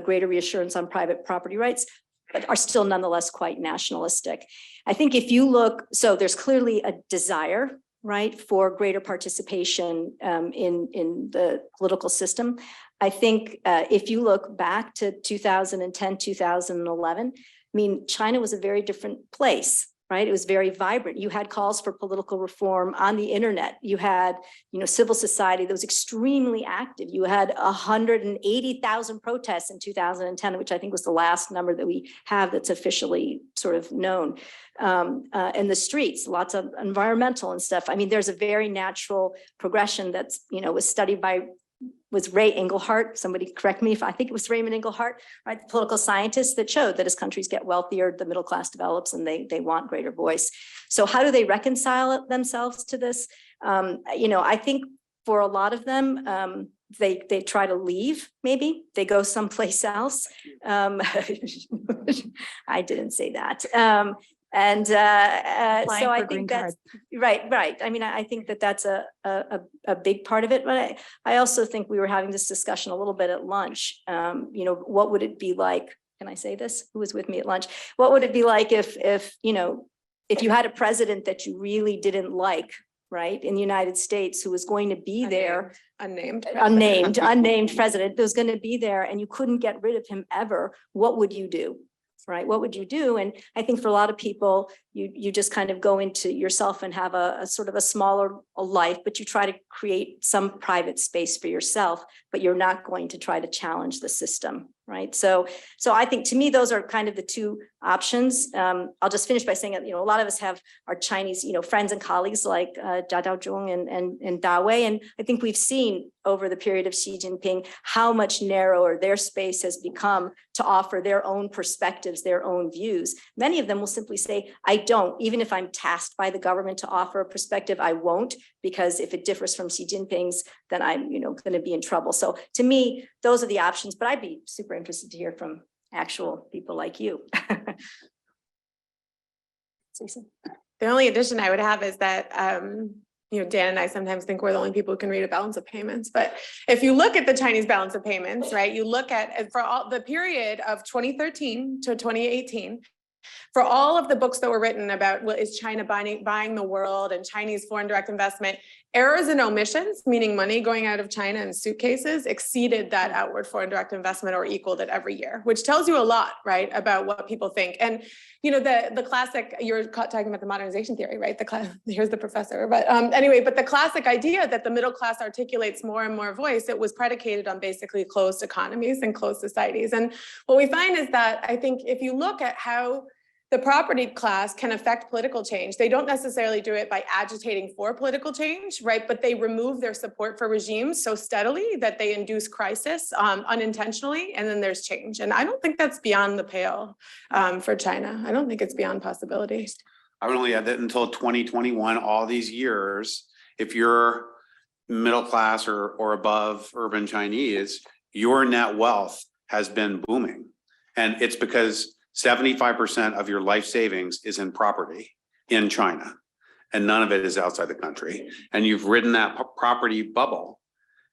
E: greater reassurance on private property rights, but are still nonetheless quite nationalistic. I think if you look, so there's clearly a desire, right, for greater participation in the political system. I think if you look back to 2010, 2011, I mean, China was a very different place. Right. It was very vibrant. You had calls for political reform on the internet. You had, civil society that was extremely active. You had 180,000 protests in 2010, which I think was the last number that we have that's officially sort of known. In the streets, lots of environmental and stuff. I mean, there's a very natural progression that's, was studied by was Ray Engelhart, somebody correct me if I think it was Raymond Engelhart, right? The political scientist that showed that as countries get wealthier, the middle class develops and they want greater voice. So how do they reconcile themselves to this? I think for a lot of them, they try to leave, maybe they go someplace else. I didn't say that. So I think that's right. I mean, I think that's a big part of it. But I also think we were having this discussion a little bit at lunch. What would it be like? Can I say this? Who was with me at lunch? What would it be like if you had a president that you really didn't like, right, in the United States, who was going to be there, unnamed president, that was going to be there, and you couldn't get rid of him ever? What would you do? Right? What would you do? And I think for a lot of people, you just kind of go into yourself and have a sort of a smaller life, but you try to create some private space for yourself, but you're not going to try to challenge the system. Right. So I think, to me, those are kind of the two options. I'll just finish by saying that, a lot of us have our Chinese, friends and colleagues like Jia Daozhong and Da Wei. And I think we've seen over the period of Xi Jinping how much narrower their space has become to offer their own perspectives, their own views. Many of them will simply say, I don't, even if I'm tasked by the government to offer a perspective, I won't, because if it differs from Xi Jinping's, then I'm, going to be in trouble. So to me, those are the options, but I'd be super interested to hear from actual people like you.
D: The only addition I would have is that, Dan and I sometimes think we're the only people who can read a balance of payments. But if you look at the Chinese balance of payments, right, you look at, for all the period of 2013 to 2018, for all of the books that were written about what is China buying the world and Chinese foreign direct investment, errors and omissions, meaning money going out of China in suitcases, exceeded that outward foreign direct investment or equaled it every year, which tells you a lot, right, about what people think. And the classic, you're talking about the modernization theory, right? Here's the professor, but anyway, but the classic idea that the middle class articulates more and more voice, it was predicated on basically closed economies and closed societies. And what we find is that I think if you look at how the property class can affect political change. They don't necessarily do it by agitating for political change, right? But they remove their support for regimes so steadily that they induce crisis unintentionally, and then there's change. And I don't think that's beyond the pale for China. I don't think it's beyond possibility.
C: I would only add that until 2021, all these years, if you're middle class or above urban Chinese, your net wealth has been booming. And it's because 75% of your life savings is in property in China, and none of it is outside the country. And you've ridden that property bubble.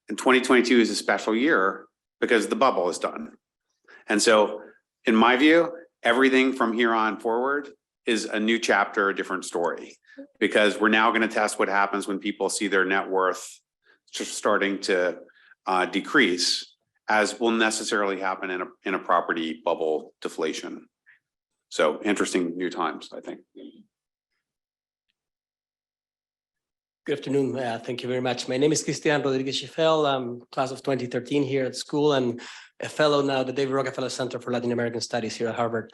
C: And 2022 is a special year because the bubble is done. And so in my view, everything from here on forward is a new chapter, a different story, because we're now going to test what happens when people see their net worth just starting to decrease, as will necessarily happen in a property bubble deflation. So interesting new times, I think.
G: Good afternoon. Thank you very much. My name is Cristian Rodriguez Schifel. I'm class of 2013 here at school and a fellow now at the David Rockefeller Center for Latin American Studies here at Harvard.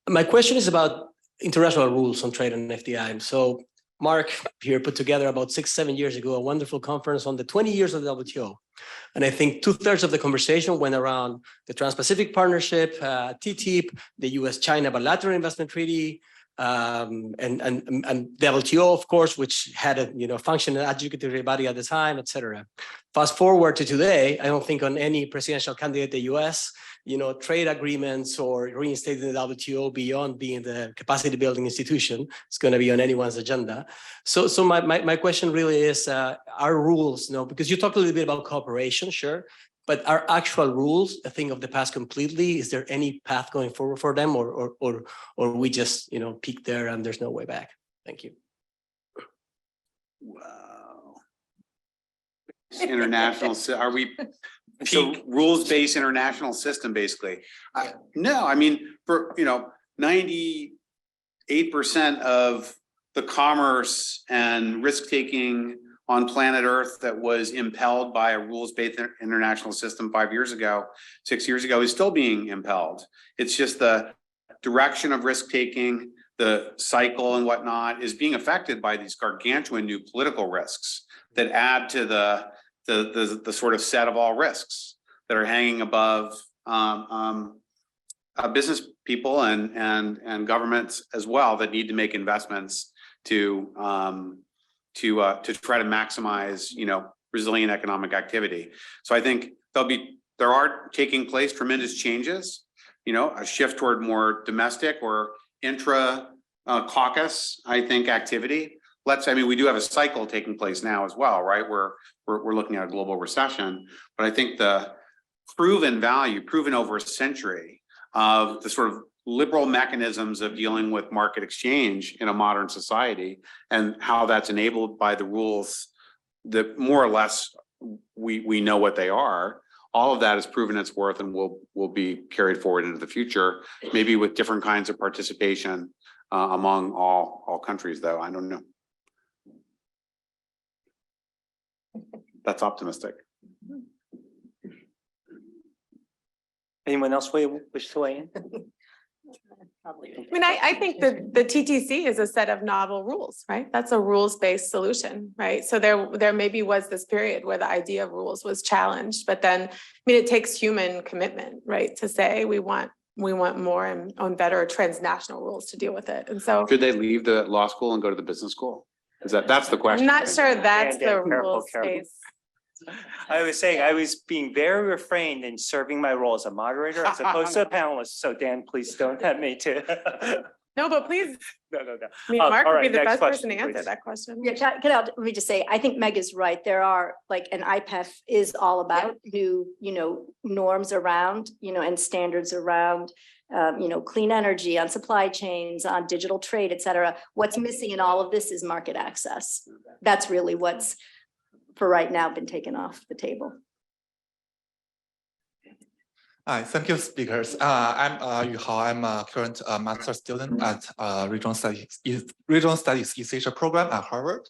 G: My question is about international rules on trade and FDI. So Mark here put together about 6-7 years ago a wonderful conference on the 20 years of the WTO. And I think 2/3 of the conversation went around the Trans-Pacific Partnership, TTIP, the U.S. China bilateral investment treaty, and the WTO, of course, which had a functional adjudicatory body at the time, et cetera. Fast forward to today, I don't think on any presidential candidate in the U.S., trade agreements or reinstating the WTO beyond being the capacity building institution is going to be on anyone's agenda. So my question really is, our rules, because you talked a little bit about cooperation, sure, but are actual rules a thing of the past completely? Is there any path going forward for them, or we just peak there and there's no way back? Thank you.
C: Wow. International, are we peak rules-based international system, basically? No, I mean, for 98% of the commerce and risk-taking on planet Earth that was impelled by a rules-based international system 5 years ago, 6 years ago, is still being impelled. It's just the direction of risk-taking, the cycle and whatnot is being affected by these gargantuan new political risks that add to the sort of set of all risks that are hanging above business people and governments as well, that need to make investments to try to maximize resilient economic activity. So I think there are taking place tremendous changes, a shift toward more domestic or intra caucus, I think, activity. We do have a cycle taking place now as well, right? We're looking at a global recession, but I think the proven value, proven over a century, of the sort of liberal mechanisms of dealing with market exchange in a modern society, and how that's enabled by the rules that more or less we know what they are. All of that has proven its worth and will be carried forward into the future, maybe with different kinds of participation among all countries, though. I don't know. That's optimistic.
B: Anyone else wish to weigh in?
D: I think that the TTC is a set of novel rules, right? That's a rules-based solution, right? So there maybe was this period where the idea of rules was challenged, but then, it takes human commitment, right? To say we want more and better transnational rules to deal with it. And so
C: Should they leave the law school and go to the business school? That's the question.
D: I'm not sure that's the
B: Careful.
D: rules space.
B: I was saying I was being very refrained in serving my role as a moderator as opposed to a panelist. So Dan, please don't tempt me to.
D: No, but please,
B: No.
D: Mark
B: all
D: would be
B: right,
D: the
B: next
D: best person to
B: question,
D: answer
B: please.
D: that question.
E: Yeah, let me just say, I think Meg is right. There are an IPEF is all about new, norms around, and standards around, clean energy, on supply chains, on digital trade, et cetera. What's missing in all of this is market access. That's really what's, for right now, been taken off the table.
H: Hi, thank you, speakers. I'm Yu Hao. I'm a current master student at Regional Studies East Asia program at Harvard.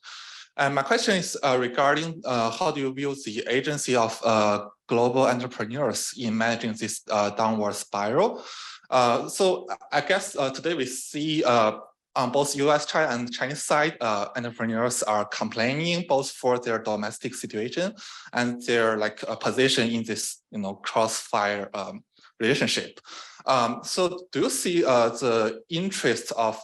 H: And my question is regarding how do you view the agency of global entrepreneurs in managing this downward spiral? So I guess today we see on both U.S. China and Chinese side, entrepreneurs are complaining both for their domestic situation and their position in this crossfire relationship. So do you see the interest of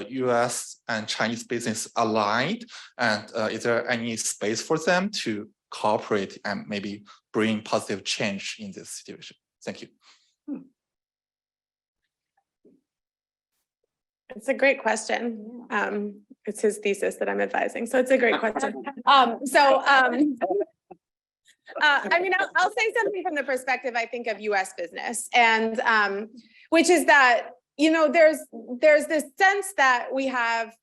H: U.S. and Chinese business aligned, and is there any space for them to cooperate and maybe bring positive change in this situation? Thank you.
D: It's a great question. It's his thesis that I'm advising, so it's a great question. I mean, I'll say something from the perspective, I think, of U.S. business, and which is that, there's this sense that we have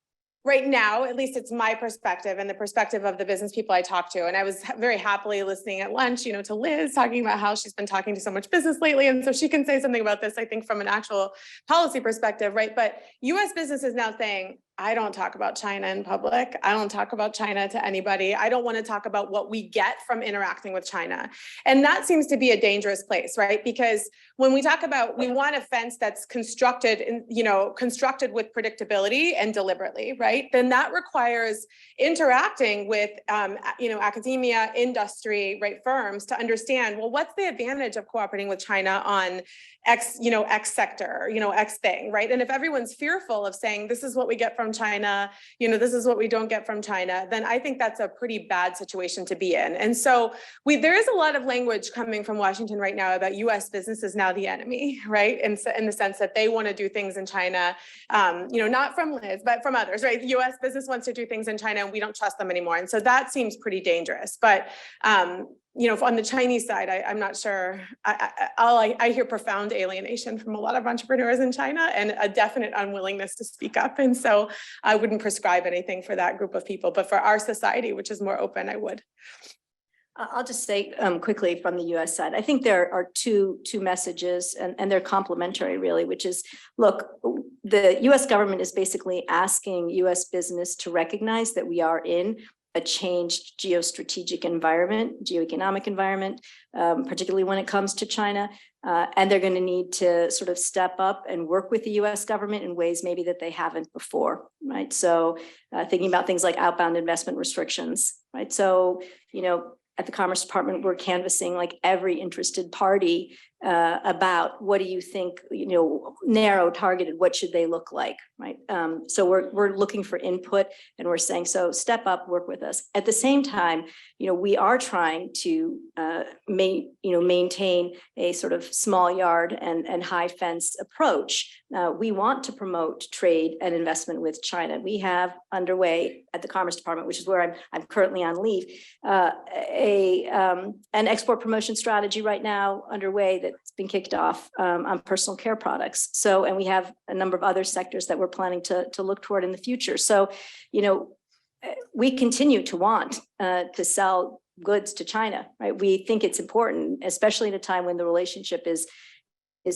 D: right now, at least it's my perspective and the perspective of the business people I talk to. And I was very happily listening at lunch, to Liz talking about how she's been talking to so much business lately. And so she can say something about this, I think, from an actual policy perspective, right? But US business is now saying, I don't talk about China in public. I don't talk about China to anybody. I don't want to talk about what we get from interacting with China. And that seems to be a dangerous place, right? Because when we talk about, we want a fence that's constructed with predictability and deliberately, right? Then that requires interacting with, academia, industry, right, firms to understand, well, what's the advantage of cooperating with China on X sector, X thing, right? And if everyone's fearful of saying, this is what we get from China, this is what we don't get from China, then I think that's a pretty bad situation to be in. And so there is a lot of language coming from Washington right now about US business is now the enemy, right? And so, in the sense that they want to do things in China, not from Liz, but from others, right? The US business wants to do things in China and we don't trust them anymore. And so that seems pretty dangerous. But on the Chinese side, I'm not sure. I hear profound alienation from a lot of entrepreneurs in China and a definite unwillingness to speak up. And so I wouldn't prescribe anything for that group of people, but for our society, which is more open, I would.
E: I'll just say quickly from the US side, I think there are two messages and they're complementary really, which is, look, the US government is basically asking US business to recognize that we are in a changed geostrategic environment, geoeconomic environment, particularly when it comes to China. And they're going to need to sort of step up and work with the US government in ways maybe that they haven't before, right? So thinking about things like outbound investment restrictions, right? So, at the Commerce Department, we're canvassing like every interested party about what do you think, narrow targeted, what should they look like, right? So we're looking for input and we're saying, so step up, work with us. At the same time, we are trying to maintain a sort of small yard and high fence approach. We want to promote trade and investment with China. We have underway at the Commerce Department, which is where I'm currently on leave, an export promotion strategy right now underway that's been kicked off on personal care products. So, and we have a number of other sectors that we're planning to look toward in the future. So, we continue to want to sell goods to China, right? We think it's important, especially at a time when the relationship is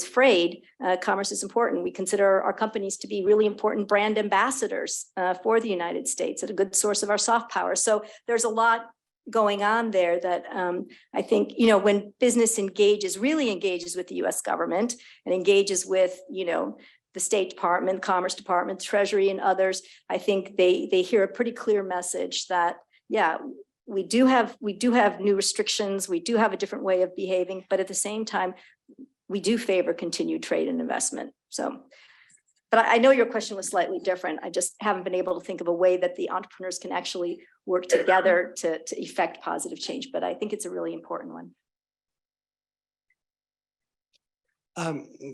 E: frayed. Commerce is important. We consider our companies to be really important brand ambassadors for the United States, and a good source of our soft power. So there's a lot going on there that I think, when business really engages with the US government and engages with, the State Department, Commerce Department, Treasury, and others, I think they hear a pretty clear message that, yeah, we do have new restrictions, we do have a different way of behaving, but at the same time, we do favor continued trade and investment. So, but I know your question was slightly different. I just haven't been able to think of a way that the entrepreneurs can actually work together to effect positive change, but I think it's a really important one.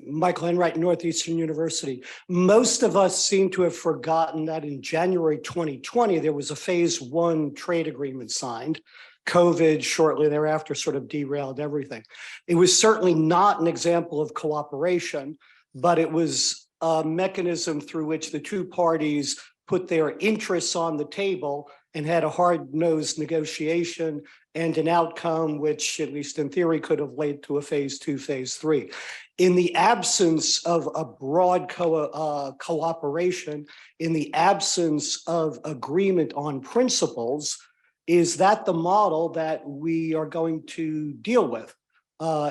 I: Michael Enright, Northeastern University. Most of us seem to have forgotten that in January 2020, there was a phase 1 trade agreement signed. COVID shortly thereafter sort of derailed everything. It was certainly not an example of cooperation, but it was a mechanism through which the two parties put their interests on the table and had a hard-nosed negotiation and an outcome which, at least in theory, could have led to a phase 2, phase 3. In the absence of a broad cooperation, in the absence of agreement on principles, is that the model that we are going to deal with?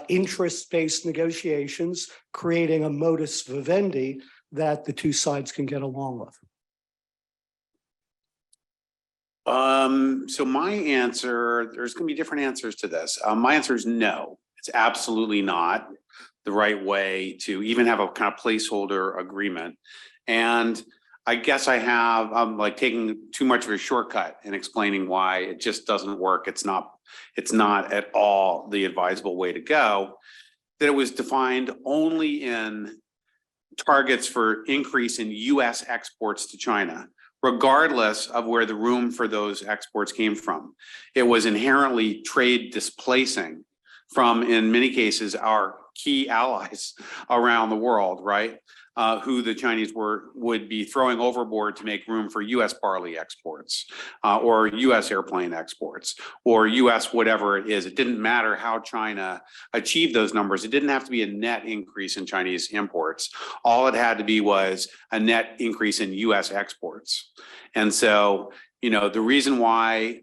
I: interest-based negotiations, creating a modus vivendi that the two sides can get along with?
C: So my answer, there's going to be different answers to this. My answer is no. It's absolutely not the right way to even have a kind of placeholder agreement. And I guess I'm like taking too much of a shortcut in explaining why it just doesn't work. It's not at all the advisable way to go. That it was defined only in targets for increase in U.S. exports to China, regardless of where the room for those exports came from. It was inherently trade displacing from, in many cases, our key allies around the world, right? Who the Chinese would be throwing overboard to make room for U.S. barley exports, or U.S. airplane exports, or U.S. whatever it is. It didn't matter how China achieved those numbers. It didn't have to be a net increase in Chinese imports. All it had to be was a net increase in U.S. exports. And so, the reason why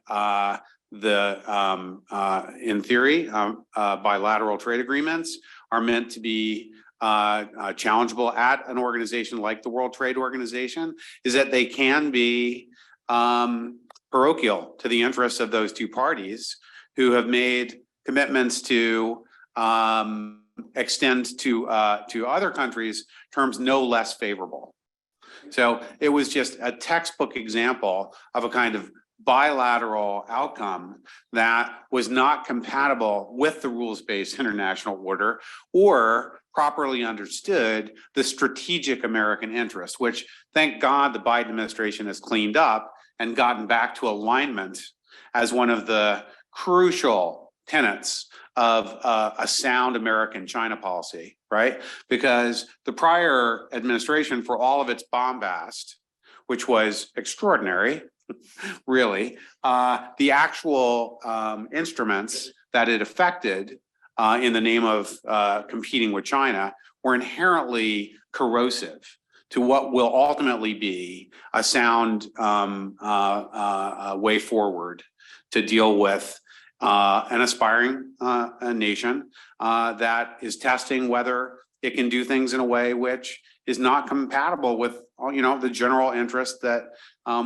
C: in theory, bilateral trade agreements are meant to be challengeable at an organization like the World Trade Organization is that they can be parochial to the interests of those two parties who have made commitments to extend to other countries terms no less favorable. So it was just a textbook example of a kind of bilateral outcome that was not compatible with the rules-based international order or properly understood the strategic American interest, which thank God the Biden administration has cleaned up and gotten back to alignment as one of the crucial tenets of a sound American China policy, right? Because the prior administration, for all of its bombast, which was extraordinary, really, the actual instruments that it affected in the name of competing with China were inherently corrosive to what will ultimately be a sound way forward to deal with an aspiring nation that is testing whether it can do things in a way which is not compatible with the general interest that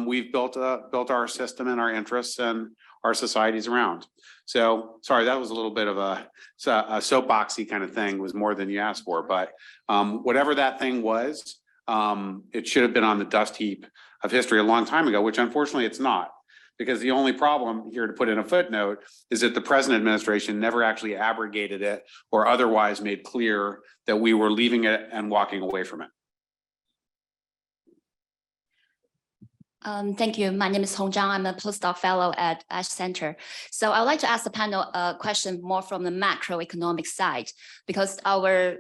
C: we've built our system and our interests and our societies around. So sorry, that was a little bit of a soapboxy kind of thing, was more than you asked for, but whatever that thing was, it should have been on the dust heap of history a long time ago, which unfortunately it's not. Because the only problem here, to put in a footnote, is that the present administration never actually abrogated it or otherwise made clear that we were leaving it and walking away from it.
J: Thank you. My name is Hong Zhang. I'm a postdoc fellow at U.S Center. So I'd like to ask the panel a question more from the macroeconomic side, because our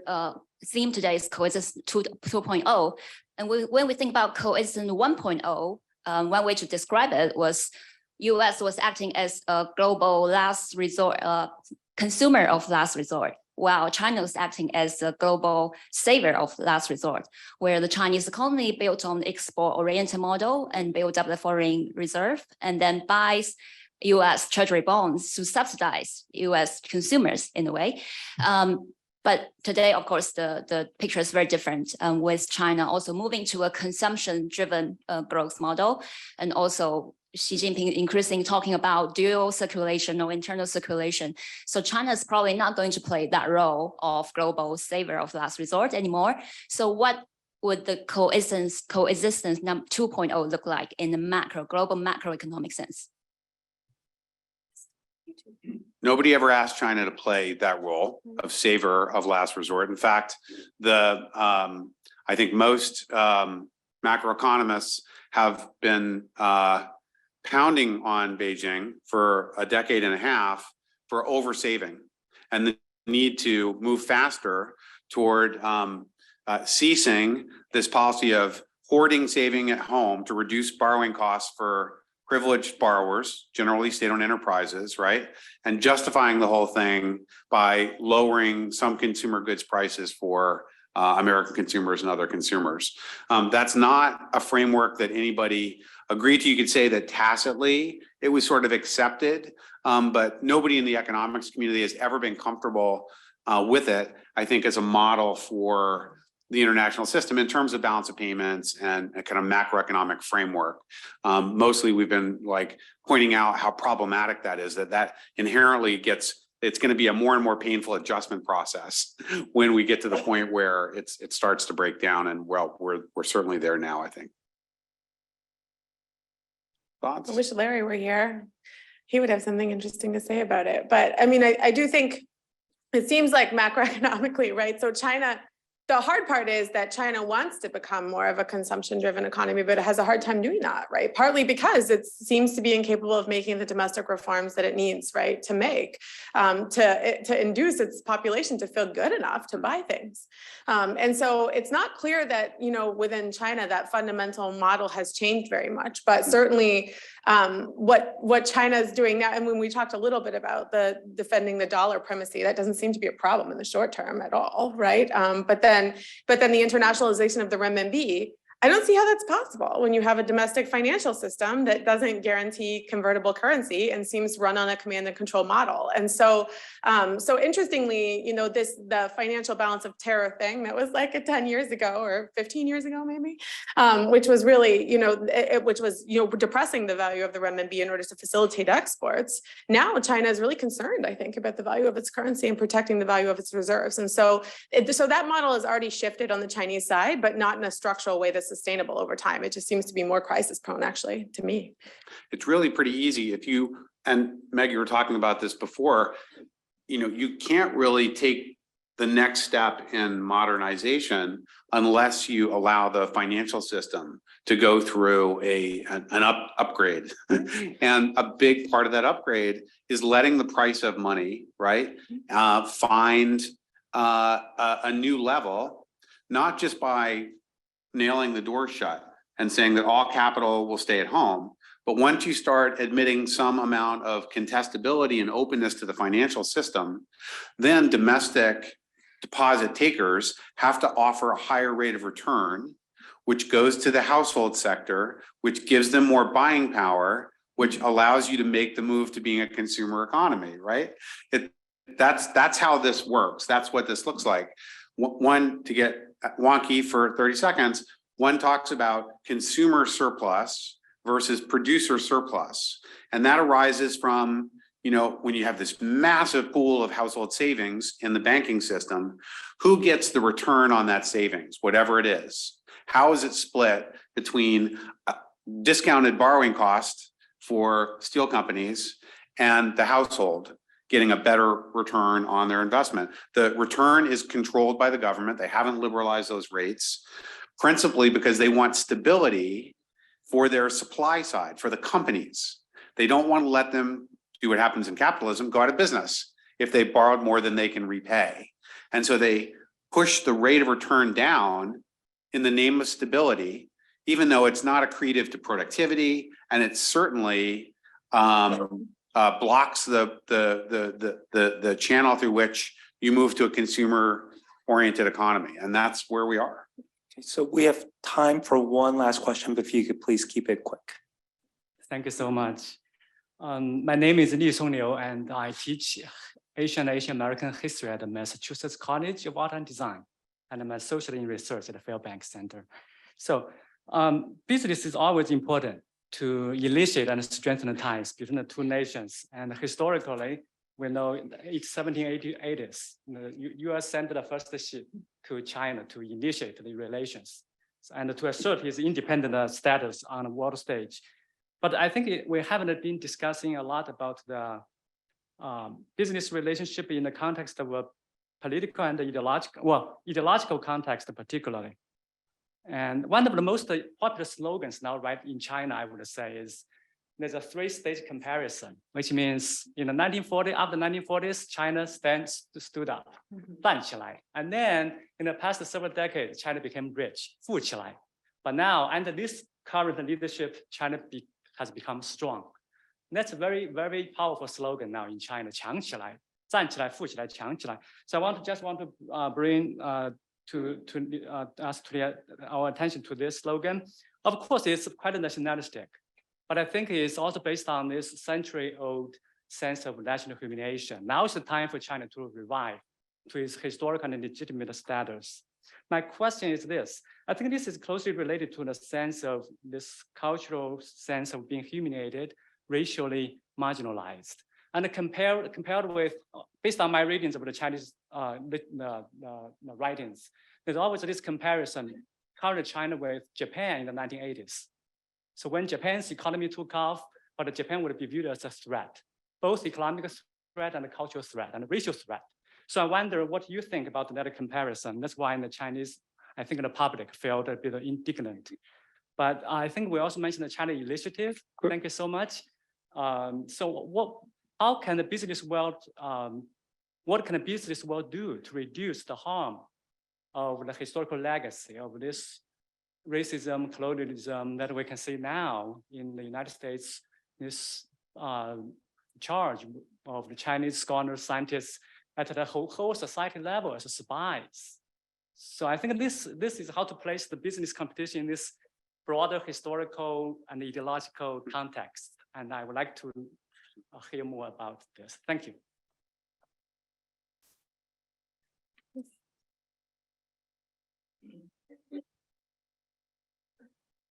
J: theme today is Coexistence 2.0. And when we think about Coexistence 1.0, one way to describe it was U.S. was acting as a global last resort, consumer of last resort, while China was acting as a global saver of last resort, where the Chinese economy built on the export-oriented model and built up the foreign reserve, and then buys U.S. treasury bonds to subsidize U.S. consumers in a way. But today, of course, the picture is very different, with China also moving to a consumption-driven growth model, and also Xi Jinping increasingly talking about dual circulation or internal circulation. So China is probably not going to play that role of global saver of last resort anymore. So what would the Coexistence 2.0 look like in the global macroeconomic sense?
C: Nobody ever asked China to play that role of saver of last resort. In fact, I think most macroeconomists have been pounding on Beijing for a decade and a half for oversaving and the need to move faster toward ceasing this policy of hoarding saving at home to reduce borrowing costs for privileged borrowers, generally state-owned enterprises, right? And justifying the whole thing by lowering some consumer goods prices for American consumers and other consumers. That's not a framework that anybody agreed to. You could say that tacitly it was sort of accepted, but nobody in the economics community has ever been comfortable with it, I think, as a model for the international system in terms of balance of payments and a kind of macroeconomic framework. Mostly we've been like pointing out how problematic that is, that inherently it's going to be a more and more painful adjustment process when we get to the point where it starts to break down. And well, we're certainly there now, I think. Thoughts?
D: I wish Larry were here. He would have something interesting to say about it. But I mean, I do think it seems like macroeconomically, right? So China, the hard part is that China wants to become more of a consumption-driven economy, but it has a hard time doing that, right? Partly because it seems to be incapable of making the domestic reforms that it needs, right, to make, to induce its population to feel good enough to buy things. And so it's not clear that, you know, within China, that fundamental model has changed very much, but certainly what China is doing now, and when we talked a little bit about the defending the dollar primacy, that doesn't seem to be a problem in the short term at all, right? But then the internationalization of the renminbi, I don't see how that's possible when you have a domestic financial system that doesn't guarantee convertible currency and seems run on a command and control model. And so, so interestingly, you know, the financial balance of terror thing that was like 10 years ago or 15 years ago, maybe, which was really, you know, which was, you know, depressing the value of the renminbi in order to facilitate exports. Now China is really concerned, I think, about the value of its currency and protecting the value of its reserves. And so, so that model has already shifted on the Chinese side, but not in a structural way that's sustainable over time. It just seems to be more crisis prone, actually, to me.
C: It's really pretty easy if you, and Meg, you were talking about this before, you know, you can't really take the next step in modernization unless you allow the financial system to go through an upgrade. And a big part of that upgrade is letting the price of money, right, find a new level, not just by nailing the door shut and saying that all capital will stay at home. But once you start admitting some amount of contestability and openness to the financial system, then domestic deposit takers have to offer a higher rate of return, which goes to the household sector, which gives them more buying power, which allows you to make the move to being a consumer economy, right? That's how this works. That's what this looks like. One, to get wonky for 30 seconds, one talks about consumer surplus versus producer surplus. And that arises from, you know, when you have this massive pool of household savings in the banking system, who gets the return on that savings, whatever it is? How is it split between discounted borrowing cost for steel companies and the household getting a better return on their investment? The return is controlled by the government. They haven't liberalized those rates, principally because they want stability for their supply side, for the companies. They don't want to let them do what happens in capitalism, go out of business if they borrowed more than they can repay. And so they push the rate of return down in the name of stability, even though it's not accretive to productivity, and it certainly blocks the channel through which you move to a consumer-oriented economy, and that's where we are.
B: Okay, so we have time for one last question, but if you could please keep it quick.
K: Thank you so much. My name is Li Song Liu, and I teach Asian American history at the Massachusetts College of Art and Design, and I'm associate in research at the Fairbank Center. So business is always important to initiate and strengthen the ties between the two nations. And historically, we know in the 1780s, the U.S. sent the first ship to China to initiate the relations and to assert its independent status on the world stage. But I think we haven't been discussing a lot about the business relationship in the context of a political and ideological context particularly. And one of the most popular slogans now, right, in China, I would say, is there's a three-stage comparison, which means in the 1940s, after the 1940s, China stood up, 站起来. And then in the past several decades, China became rich, 富起来. But now, under this current leadership, China has become strong. That's a very, very powerful slogan now in China, 强起来, 站起来, 富起来, 强起来. So I just want to bring our attention to this slogan. Of course, it's quite nationalistic. But I think it's also based on this century-old sense of national humiliation. Now is the time for China to revive to its historical and legitimate status. My question is this: I think this is closely related to the sense of this cultural sense of being humiliated, racially marginalized. And compared with, based on my readings of the Chinese writings, there's always this comparison, current China with Japan in the 1980s. So when Japan's economy took off, but Japan would be viewed as a threat, both economic threat and a cultural threat and a racial threat. So I wonder what you think about that comparison. That's why in the Chinese, I think the public felt a bit indignant. But I think we also mentioned the China initiative. Thank you so much. How can the business world, what can the business world do to reduce the harm of the historical legacy of this racism, colonialism that we can see now in the United States, this charge of the Chinese scholars, scientists at the whole society level as spies. So I think this is how to place the business competition in this broader historical and ideological context. And I would like to hear more about this. Thank you.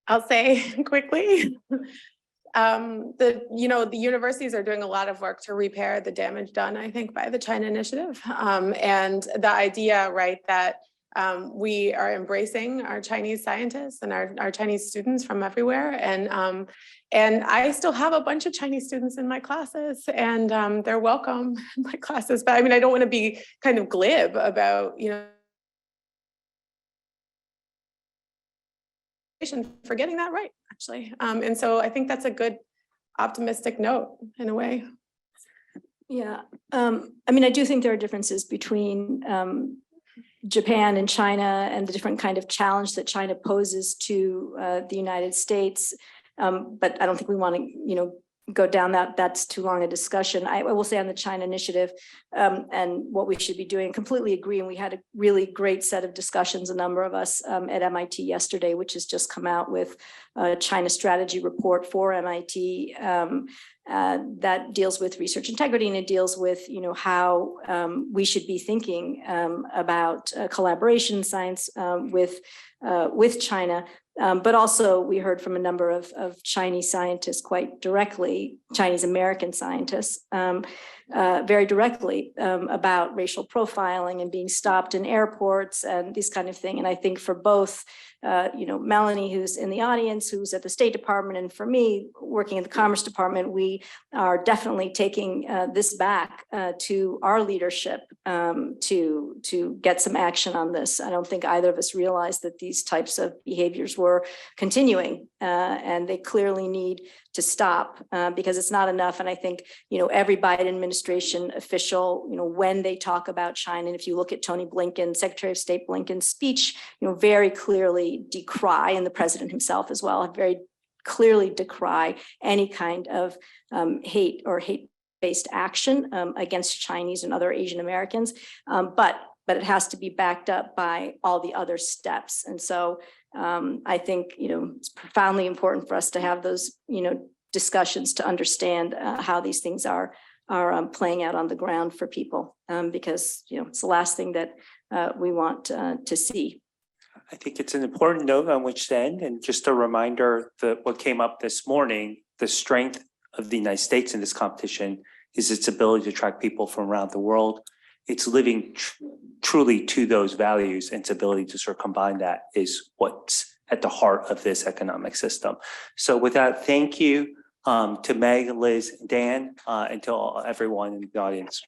D: I'll say quickly. The universities are doing a lot of work to repair the damage done, I think, by the China initiative. And the idea, right, that we are embracing our Chinese scientists and our Chinese students from everywhere. And I still have a bunch of Chinese students in my classes, and they're welcome in my classes. But I mean, I don't want to be kind of glib about, for getting that right, actually. And so I think that's a good optimistic note in a way.
E: Yeah, I mean, I do think there are differences between Japan and China and the different kind of challenge that China poses to the United States. But I don't think we want to, go down that's too long a discussion. I will say on the China initiative and what we should be doing, completely agree. And we had a really great set of discussions, a number of us at MIT yesterday, which has just come out with a China strategy report for MIT that deals with research integrity, and it deals with, how we should be thinking about collaboration science with China. But also we heard from a number of Chinese scientists quite directly, Chinese American scientists, very directly about racial profiling and being stopped in airports and this kind of thing. And I think for both, Melanie, who's in the audience, who's at the State Department, and for me, working in the Commerce Department, we are definitely taking this back to our leadership to get some action on this. I don't think either of us realized that these types of behaviors were continuing, and they clearly need to stop because it's not enough. And I think, every Biden administration official, when they talk about China, and if you look at Tony Blinken, Secretary of State Blinken's speech, very clearly decry, and the president himself as well, very clearly decry any kind of hate or hate-based action against Chinese and other Asian Americans. But it has to be backed up by all the other steps. And so I think, it's profoundly important for us to have those, discussions to understand how these things are playing out on the ground for people, because, it's the last thing that we want to see.
B: I think it's an important note on which to end, and just a reminder that what came up this morning, the strength of the United States in this competition is its ability to attract people from around the world. It's living truly to those values, and its ability to sort of combine that is what's at the heart of this economic system. So with that, thank you to Meg, Liz, Dan, and to everyone in the audience.